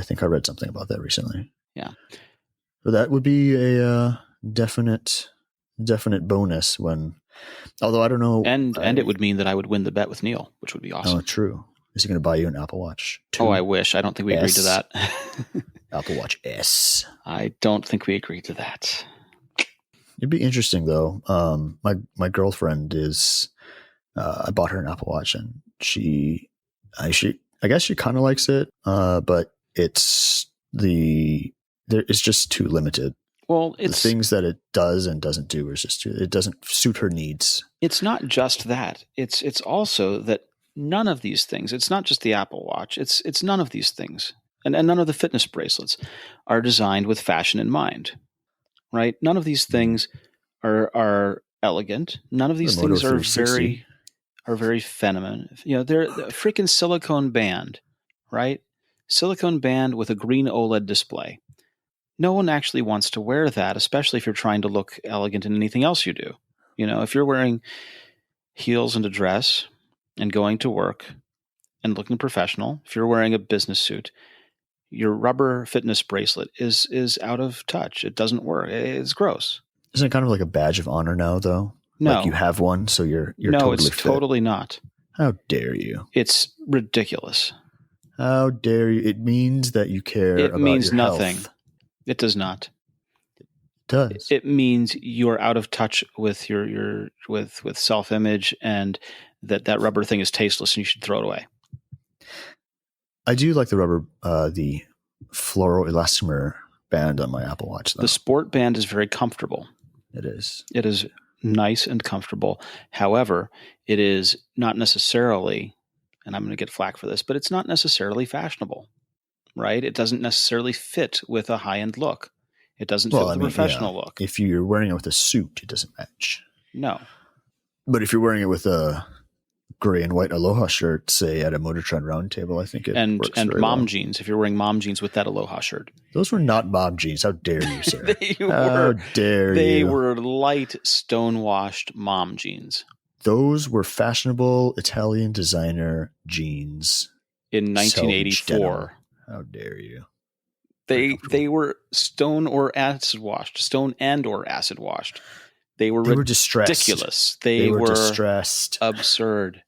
think I read something about that recently. Yeah. So that would be a definite bonus although I don't know. And it would mean that I would win the bet with Neil, which would be awesome. Oh, true. Is he going to buy you an Apple Watch 2? Oh, I wish. I don't think we agreed to that. Apple Watch S. I don't think we agreed to that. It'd be interesting though. My girlfriend is. I bought her an Apple Watch, and I guess she kind of likes it, but it's just too limited. Well, the things that it does and doesn't do is just it doesn't suit her needs. It's not just that. It's also that none of these things. It's not just the Apple Watch. It's none of these things, and none of the fitness bracelets are designed with fashion in mind, right? None of these things are elegant. None of these things are very feminine. They're a freaking silicone band, right? Silicone band with a green OLED display. No one actually wants to wear that, especially if you're trying to look elegant in anything else you do. If you're wearing heels and a dress and going to work and looking professional, if you're wearing a business suit, your rubber fitness bracelet is out of touch. It doesn't work. It's gross. Isn't it kind of like a badge of honor now, though? No. Like you have one, so you're no, totally it's fit. Totally not. How dare you? It's ridiculous. How dare you? It means that you care about your health. It means nothing. It does not. It does. It means you're out of touch with your self-image, and that rubber thing is tasteless and you should throw it away. I do like the rubber, the fluoroelastomer band on my Apple Watch, though. The sport band is very comfortable. It is. It is nice and comfortable. However, it is not necessarily, and I'm going to get flack for this, but it's not necessarily fashionable, right? It doesn't necessarily fit with a high-end look. It doesn't fit with a professional look. If you're wearing it with a suit, it doesn't match. No. But if you're wearing it with a gray and white Aloha shirt, say at a Motor Trend roundtable, I think it works and very mom well. jeans. If you're wearing mom jeans with that Aloha shirt, those were not mom jeans. How dare you, sir? They were light stonewashed mom jeans. Those were fashionable Italian designer jeans in 1984. How dare you? They were stone and or acid washed. They were distressed. Ridiculous. They were distressed. Absurd.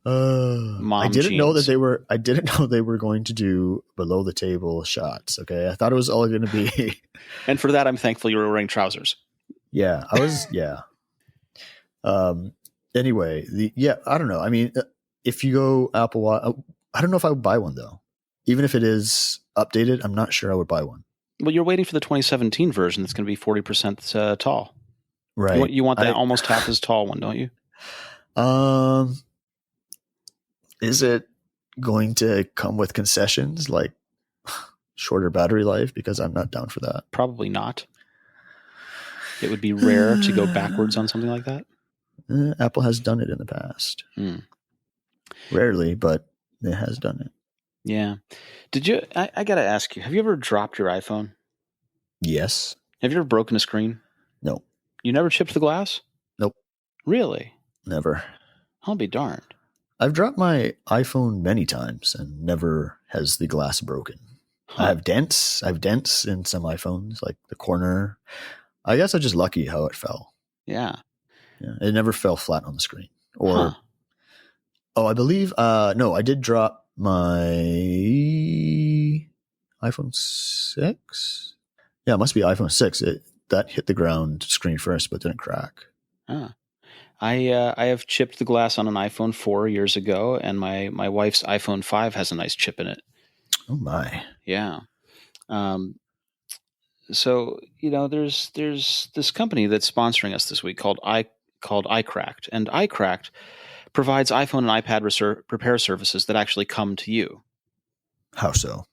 I didn't know they were going to do below the table shots. Okay, I thought it was all going to be. And for that, I'm thankful you were wearing trousers. Yeah, I was. Yeah. Anyway, I don't know. I mean, if you go Apple Watch, I don't know if I would buy one though. Even if it is updated, I'm not sure I would buy one. Well, you're waiting for the 2017 version that's going to be 40% tall. Right. You want that almost half as tall one, don't you? Is it going to come with concessions like shorter battery life? Because I'm not down for that. Probably not. It would be rare to go backwards on something like that. Apple has done it in the past. Rarely, but it has done it. Yeah. Did you? I got to ask you, have you ever dropped your iPhone? Yes. Have you ever broken a screen? No. You never chipped the glass? Nope. Really? Never. I'll be darned. I've dropped my iPhone many times and never has the glass broken. Huh. I have dents in some iPhones, like the corner. I guess I'm just lucky how it fell. Yeah. It never fell flat on the screen. Or, I believe, no, I did drop my iPhone 6. Yeah, it must be iPhone 6. That hit the ground screen first, but didn't crack. I have chipped the glass on an iPhone 4 years ago, and my wife's iPhone 5 has a nice chip in it. Oh my! Yeah. So there's this company that's sponsoring us this week called iCracked, and iCracked provides iPhone and iPad repair services that actually come to you. How so?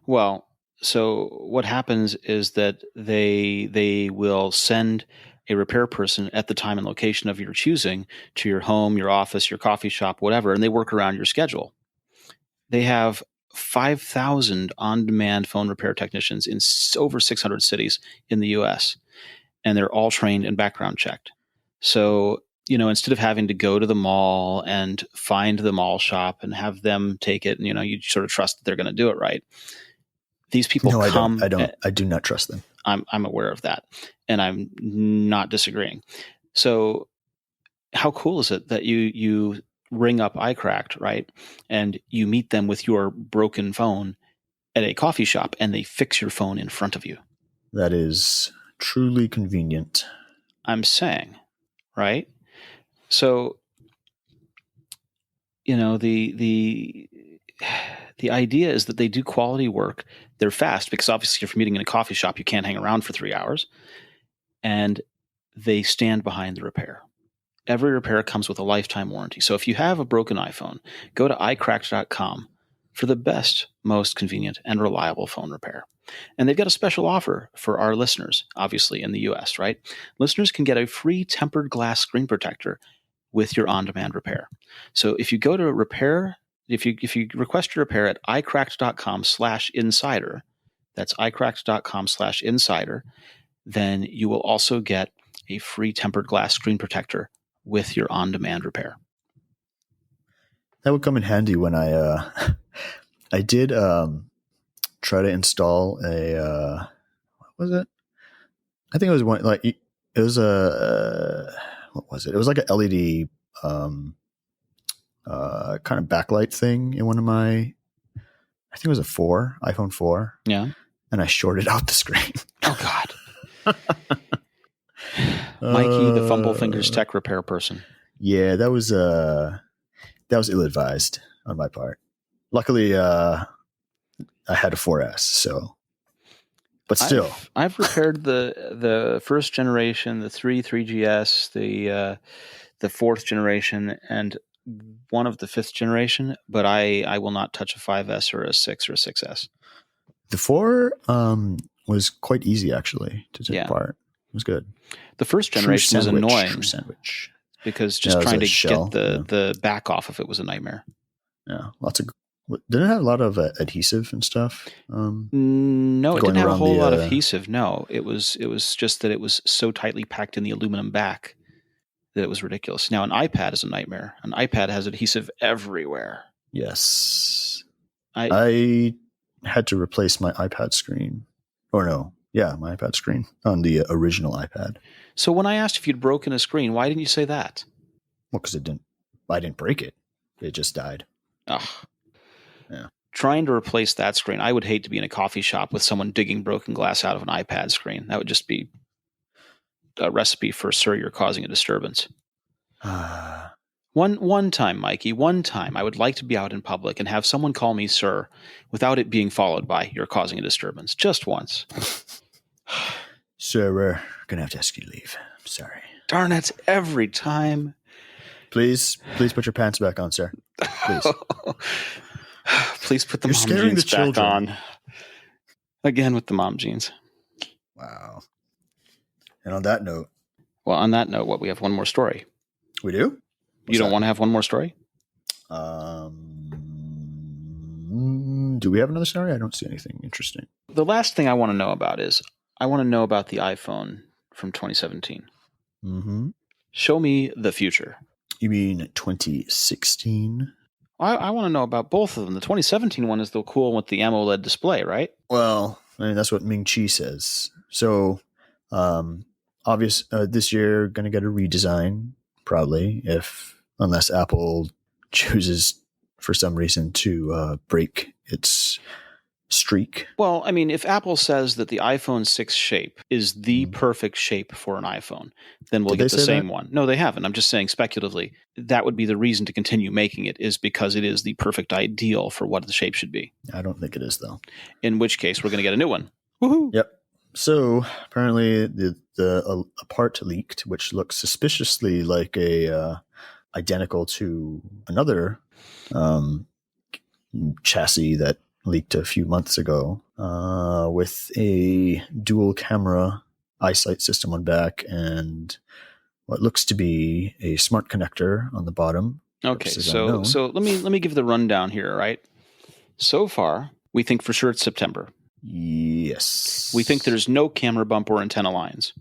Well, so what happens is that they will send a repair person at the time and location of your choosing to your home, your office, your coffee shop, whatever, and they work around your schedule. They have 5,000 on-demand phone repair technicians in over 600 cities in the U.S., and they're all trained and background checked. So, instead of having to go to the mall and find the mall shop and have them take it, and, you sort of trust that they're going to do it right. These people come. I do not trust them. I'm aware of that, and I'm not disagreeing. So how cool is it that you ring up iCracked, right? And you meet them with your broken phone at a coffee shop and they fix your phone in front of you. That is truly convenient. I'm saying, right? So, the idea is that they do quality work. They're fast because obviously if you're meeting in a coffee shop, you can't hang around for 3 hours. And they stand behind the repair. Every repair comes with a lifetime warranty. So if you have a broken iPhone, go to iCracked.com for the best, most convenient, and reliable phone repair. And they've got a special offer for our listeners, obviously in the US, right? Listeners can get a free tempered glass screen protector with your on-demand repair. So if you go to repair, if you request your repair at iCracked.com/insider, that's iCracked.com/insider, then you will also get a free tempered glass screen protector with your on-demand repair. That would come in handy when I did try to install a what was it? I think it was one like it was a what was it? It was like an LED kind of backlight thing in one of my, I think it was iPhone 4. Yeah. And I shorted out the screen. Oh God. Mikey, the Fumble Fingers tech repair person. Yeah, that was ill-advised on my part. Luckily, I had a 4S, so. But still, I've repaired the first generation, the 3GS, the fourth generation, and one of the fifth generation. But I will not touch a 5S or a 6 or a 6S. The 4 was quite easy actually to take apart. It was good. The first generation was annoying. True sandwich. Because just trying to get the back off of it was a nightmare. Yeah, lots of. Didn't it have a lot of adhesive and stuff? No, it didn't have a whole lot of adhesive. No, it was just that it was so tightly packed in the aluminum back that it was ridiculous. Now, an iPad is a nightmare. An iPad has adhesive everywhere. Yes. I had to replace my iPad screen. Or no. Yeah, my iPad screen on the original iPad. So when I asked if you'd broken a screen, why didn't you say that? Well, because I didn't break it. It just died. Ugh. Yeah. Trying to replace that screen, I would hate to be in a coffee shop with someone digging broken glass out of an iPad screen. That would just be a recipe for, sir, you're causing a disturbance. One time, Mikey, I would like to be out in public and have someone call me sir without it being followed by you're causing a disturbance. Just once. Sir, we're going to have to ask you to leave. I'm sorry. Darn it, every time. Please put your pants back on, sir. Please. Please put the mom jeans back on. Again with the mom jeans. Wow. And on that note. Well, on that note, we have one more story. We do? You don't want to have one more story? Do we have another story? I don't see anything interesting. The last thing I want to know about is I want to know about the iPhone from 2017. Mm-hmm. Show me the future. You mean 2016? I want to know about both of them. The 2017 one is the cool one with the AMOLED display, right? Well, I mean, that's what Ming Chi says. So, this year, going to get a redesign, probably, unless Apple chooses for some reason to break its streak. Well, I mean, if Apple says that the iPhone 6 shape is the perfect shape for an iPhone, then we'll get the same one. No, they haven't. I'm just saying speculatively, that would be the reason to continue making it, is because it is the perfect ideal for what the shape should be. I don't think it is, though. In which case, we're going to get a new one. Woohoo! Yep. So apparently a part leaked, which looks suspiciously like identical to another chassis that leaked a few months ago with a dual camera eyesight system on back and what looks to be a smart connector on the bottom. Okay, so let me give the rundown here, right? So far, we think for sure it's September. Yes. We think there's no camera bump or antenna lines.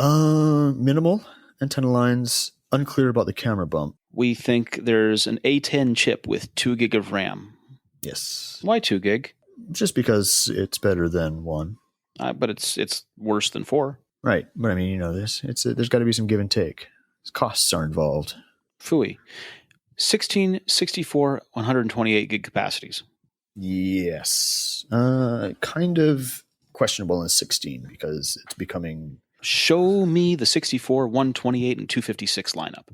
Minimal antenna lines. Unclear about the camera bump. We think there's an A10 chip with 2 gig of RAM. Yes. Why 2 gig? Just because it's better than 1. But it's worse than 4. Right. But I mean, you know this. There's got to be some give and take. Costs are involved. Phooey. 16, 64, 128 gig capacities. Yes. Kind of questionable in 16 because it's becoming. Show me the 64, 128, and 256 lineup.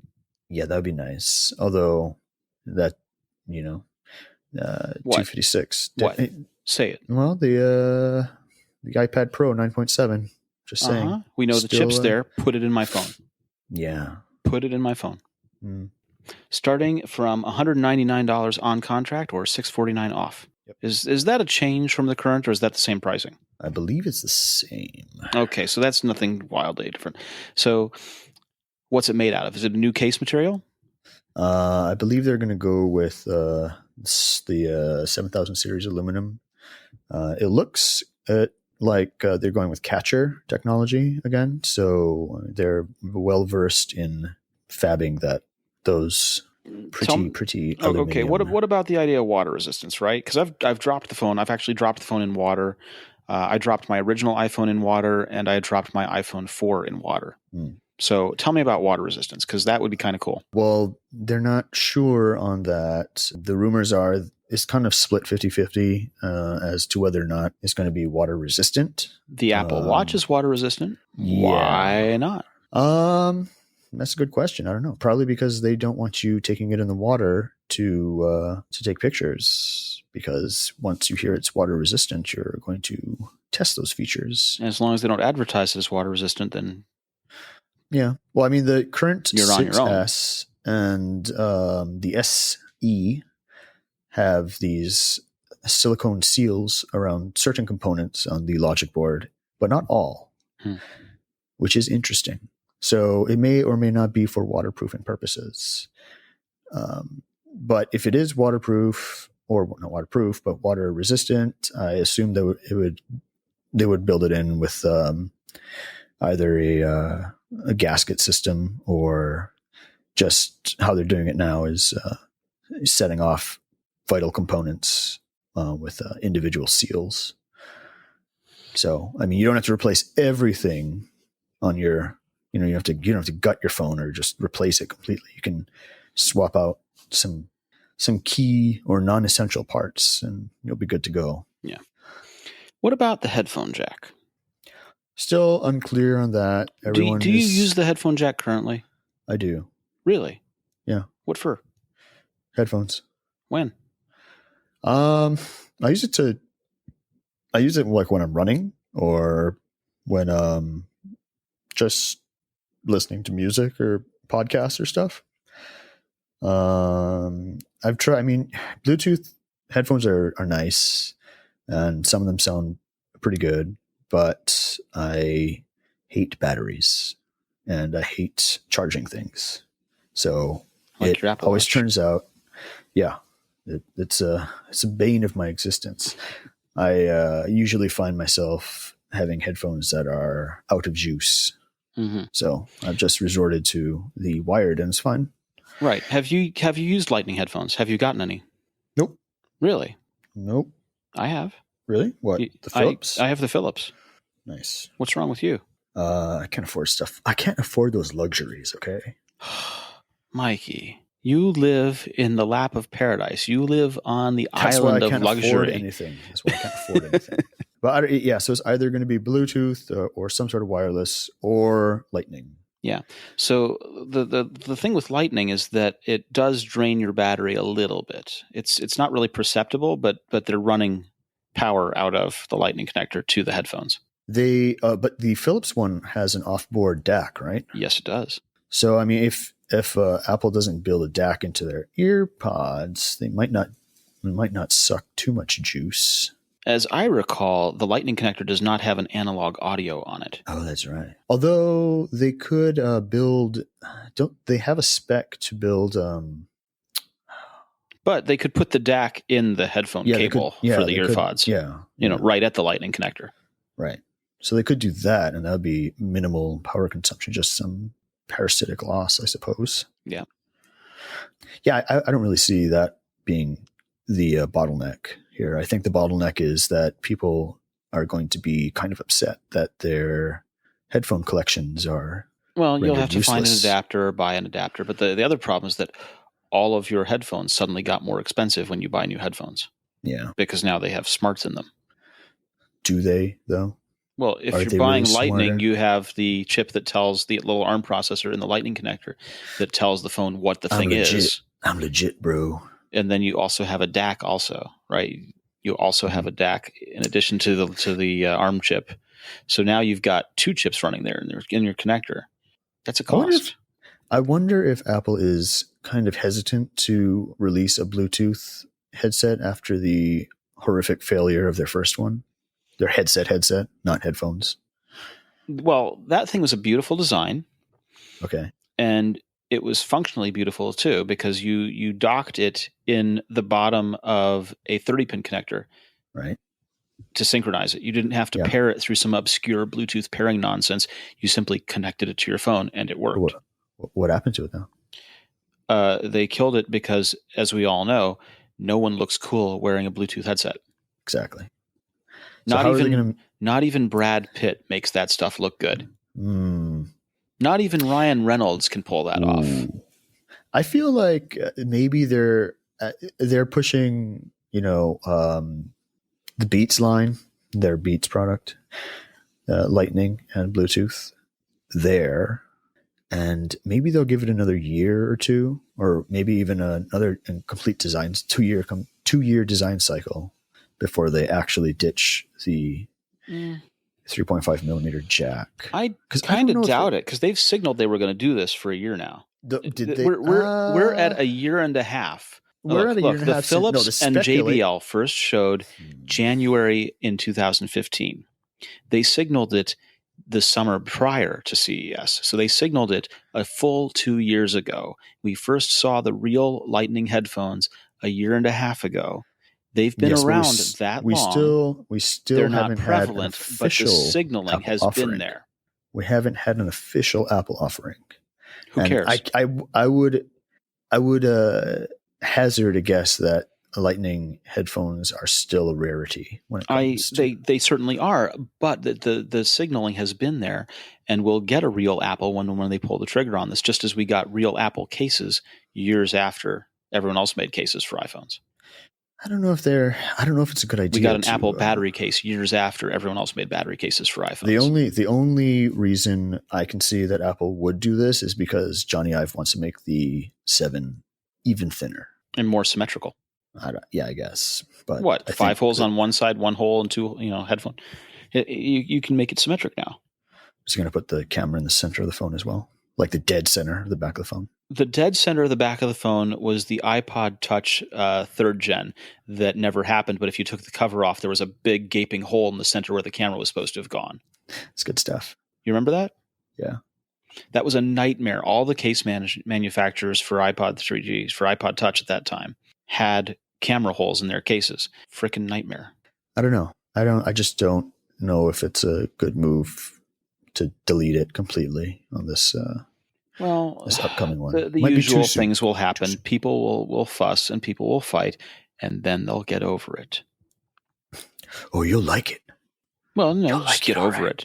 Yeah, that would be nice. Although that, 256. What? Say it. Well, the iPad Pro 9.7. Just saying. We know the chip's there. Put it in my phone. Yeah. Put it in my phone. Starting from $199 on contract or $649 off. Yep. Is that a change from the current, or is that the same pricing? I believe it's the same. Okay, so that's nothing wildly different. So what's it made out of? Is it a new case material? I believe they're going to go with the 7000 series aluminum. It looks like they're going with catcher technology again, so they're well versed in fabbing those pretty aluminum. Okay, what about the idea of water resistance, right? Because I've dropped the phone. I've actually dropped the phone in water. I dropped my original iPhone in water, and I dropped my iPhone 4 in water. So tell me about water resistance, because that would be kind of cool. Well, they're not sure on that. The rumors are it's kind of split 50-50 as to whether or not it's going to be water resistant. The Apple Watch is water resistant. Yeah. Why not? That's a good question. I don't know. Probably because they don't want you taking it in the water to take pictures, because once you hear it's water resistant, you're going to test those features. And as long as they don't advertise it as water resistant, then yeah. Well, I mean, the current you're on your own. 6S and the SE have these silicone seals around certain components on the logic board, but not all, which is interesting. So it may or may not be for waterproofing purposes. But if it is waterproof, or not waterproof, but water resistant, I assume that they would build it in with either a gasket system, or just how they're doing it now is setting off vital components with individual seals. So, I mean, you don't have to replace everything on your, you don't have to gut your phone or just replace it completely. You can swap out some key or non-essential parts, and you'll be good to go. Yeah. What about the headphone jack? Still unclear on that. Do you use the headphone jack currently? I do. Really? Yeah. What for? Headphones. When? I use it like when I'm running, or when just listening to music or podcasts or stuff. I've tried. I mean, Bluetooth headphones are nice, and some of them sound pretty good, but I hate batteries and I hate charging things. So like it always turns out, yeah, it's a bane of my existence. I usually find myself having headphones that are out of juice. So I've just resorted to the wired, and it's fine. Right. Have you used Lightning headphones? Have you gotten any? Nope. Really? Nope. I have. Really? What? The Philips? I have the Philips. Nice. What's wrong with you? I can't afford stuff. I can't afford those luxuries, okay? Mikey, you live in the lap of paradise. You live on the island of luxury. That's why I can't afford anything. But yeah, so it's either going to be Bluetooth or some sort of wireless or Lightning. Yeah. So the thing with Lightning is that it does drain your battery a little bit. It's not really perceptible, but they're running power out of the Lightning connector to the headphones. But the Philips one has an off-board DAC, right? Yes, it does. So I mean, if Apple doesn't build a DAC into their ear pods, they might not suck too much juice. As I recall, the Lightning connector does not have an analog audio on it. Oh, that's right. Although they could build, don't they have a spec to build? But they could put the DAC in the headphone cable for the earpods. Right at the Lightning connector. Right. So they could do that, and that would be minimal power consumption, just some parasitic loss, I suppose. Yeah. Yeah, I don't really see that being the bottleneck here. I think the bottleneck is that people are going to be kind of upset that their headphone collections are you'll have to useless. Find an adapter or buy an adapter. But the other problem is that all of your headphones suddenly got more expensive when you buy new headphones. Yeah. Because now they have smarts in them. Do they, though? Well, if Are you're they buying really Lightning, smarter? you have the chip that tells the little ARM processor in the Lightning connector that tells the phone what the thing is. I'm legit, bro. And then you also have a DAC also, right? You also have a DAC in addition to the ARM chip. So now you've got two chips running there in your connector. That's a cost. I wonder if Apple is kind of hesitant to release a Bluetooth headset after the horrific failure of their first one. Their headset, not headphones. Well, that thing was a beautiful design. Okay. And it was functionally beautiful too, because you docked it in the bottom of a 30-pin connector, right, to synchronize it. You didn't have to pair it through some obscure Bluetooth pairing nonsense. You simply connected it to your phone, and it worked. What happened to it now? They killed it because, as we all know, no one looks cool wearing a Bluetooth headset. Exactly. Not even Brad Pitt makes that stuff look good. Not even Ryan Reynolds can pull that off. I feel like maybe they're pushing, the Beats line, their Beats product, Lightning and Bluetooth there, and maybe they'll give it another year or two, or maybe even another complete design 2-year design cycle before they actually ditch the 3.5 millimeter jack. I kind of doubt it, because they've signaled they were going to do this for a year now. Did they? We're at a year and a half. We're at a year and a half. The Philips and JBL first showed January in 2015. They signaled it the summer prior to CES. So they signaled it a full 2 years ago. We first saw the real Lightning headphones a year and a half ago. They've been around that long. We still They're haven't not prevalent, had an but the official signaling Apple has offering. been there. We haven't had an official Apple offering. Who cares? I would hazard a guess that Lightning headphones are still a rarity when it comes to. They certainly are, but the signaling has been there, and we'll get a real Apple when they pull the trigger on this, just as we got real Apple cases years after everyone else made cases for iPhones. I don't know if it's a good idea. We got an Apple battery case years after everyone else made battery cases for iPhones. The only reason I can see that Apple would do this is because Johnny Ive wants to make the 7 even thinner and more symmetrical. I guess. But what? 5 holes on one side, 1 hole, and 2 headphone. You can make it symmetric now. Is he going to put the camera in the center of the phone as well, like the dead center of the back of the phone? The dead center of the back of the phone was the iPod Touch 3rd gen that never happened. But if you took the cover off, there was a big gaping hole in the center where the camera was supposed to have gone. It's good stuff. You remember that? Yeah. That was a nightmare. All the case manufacturers for iPod 3Gs, for iPod Touch at that time, had camera holes in their cases. Frickin' nightmare. I don't know. I just don't know if it's a good move to delete it completely on this. This upcoming one. The usual things will happen. People will fuss and people will fight, and then they'll get over it. Oh, you'll like it. Well, no, just get over it.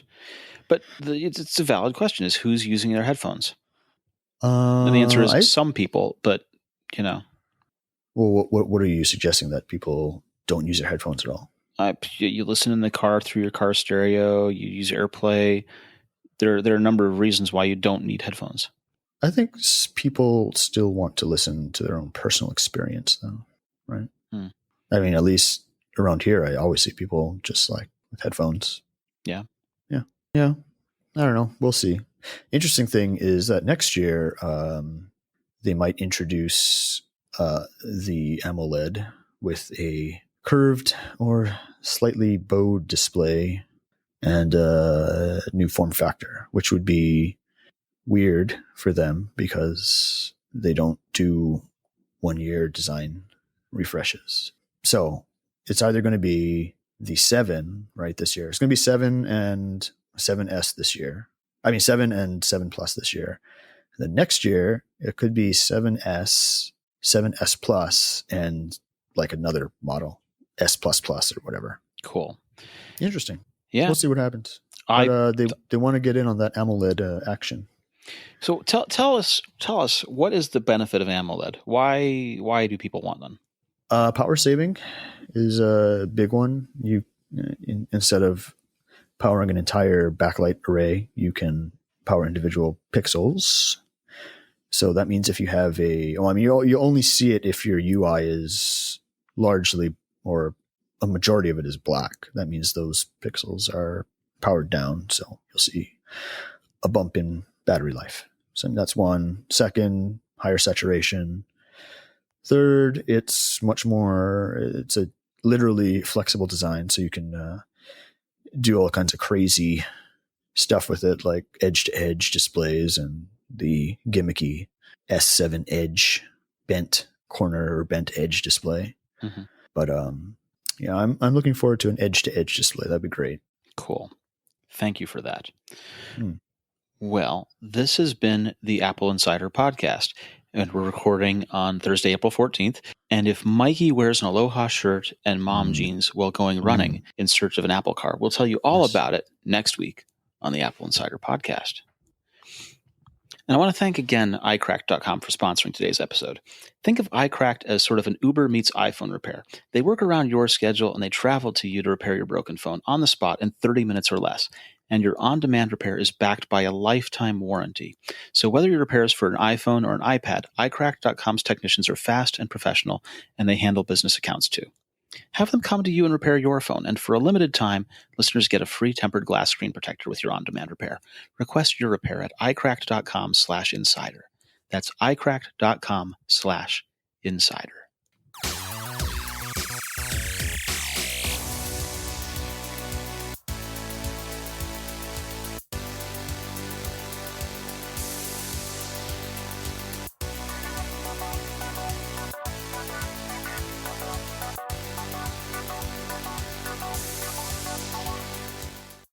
But it's a valid question: is who's using their headphones? And the answer is some people, but Well, what are you suggesting, that people don't use their headphones at all? You listen in the car through your car stereo. You use AirPlay. There are a number of reasons why you don't need headphones. I think people still want to listen to their own personal experience, though, right? I mean, at least around here, I always see people just like with headphones. Yeah. I don't know. We'll see. Interesting thing is that next year, they might introduce the AMOLED with a curved or slightly bowed display and a new form factor, which would be weird for them because they don't do 1-year design refreshes. So it's either going to be the 7 right this year. It's going to be 7 and 7S this year. I mean 7 and 7 Plus this year. And then next year it could be 7S, 7S Plus, and like another model, S Plus Plus or whatever. Cool. Interesting. Yeah. So we'll see what happens. But, they want to get in on that AMOLED action. So tell us what is the benefit of AMOLED? Why do people want them? Power saving is a big one. Instead of powering an entire backlight array, you can power individual pixels. So that means if you have you only see it if your UI is largely, or a majority of it is black. That means those pixels are powered down. So you'll see a bump in battery life. So that's one. Second, higher saturation. Third, it's a literally flexible design. So you can do all kinds of crazy stuff with it, like edge-to-edge displays and the gimmicky S7 edge bent corner or bent edge display. Mm-hmm. But yeah, I'm looking forward to an edge-to-edge display. That'd be great. Cool. Thank you for that. Well, this has been the Apple Insider podcast, and we're recording on Thursday, April 14th. And if Mikey wears an Aloha shirt and mom jeans while going running in search of an Apple car, we'll tell you all about it next week on the Apple Insider podcast. And I want to thank again iCracked.com for sponsoring today's episode. Think of iCracked as sort of an Uber meets iPhone repair. They work around your schedule and they travel to you to repair your broken phone on the spot in 30 minutes or less. And your on-demand repair is backed by a lifetime warranty. So whether your repair is for an iPhone or an iPad, iCracked.com's technicians are fast and professional, and they handle business accounts too. Have them come to you and repair your phone, and for a limited time, listeners get a free tempered glass screen protector with your on-demand repair. Request your repair at iCracked.com/insider. That's iCracked.com/insider.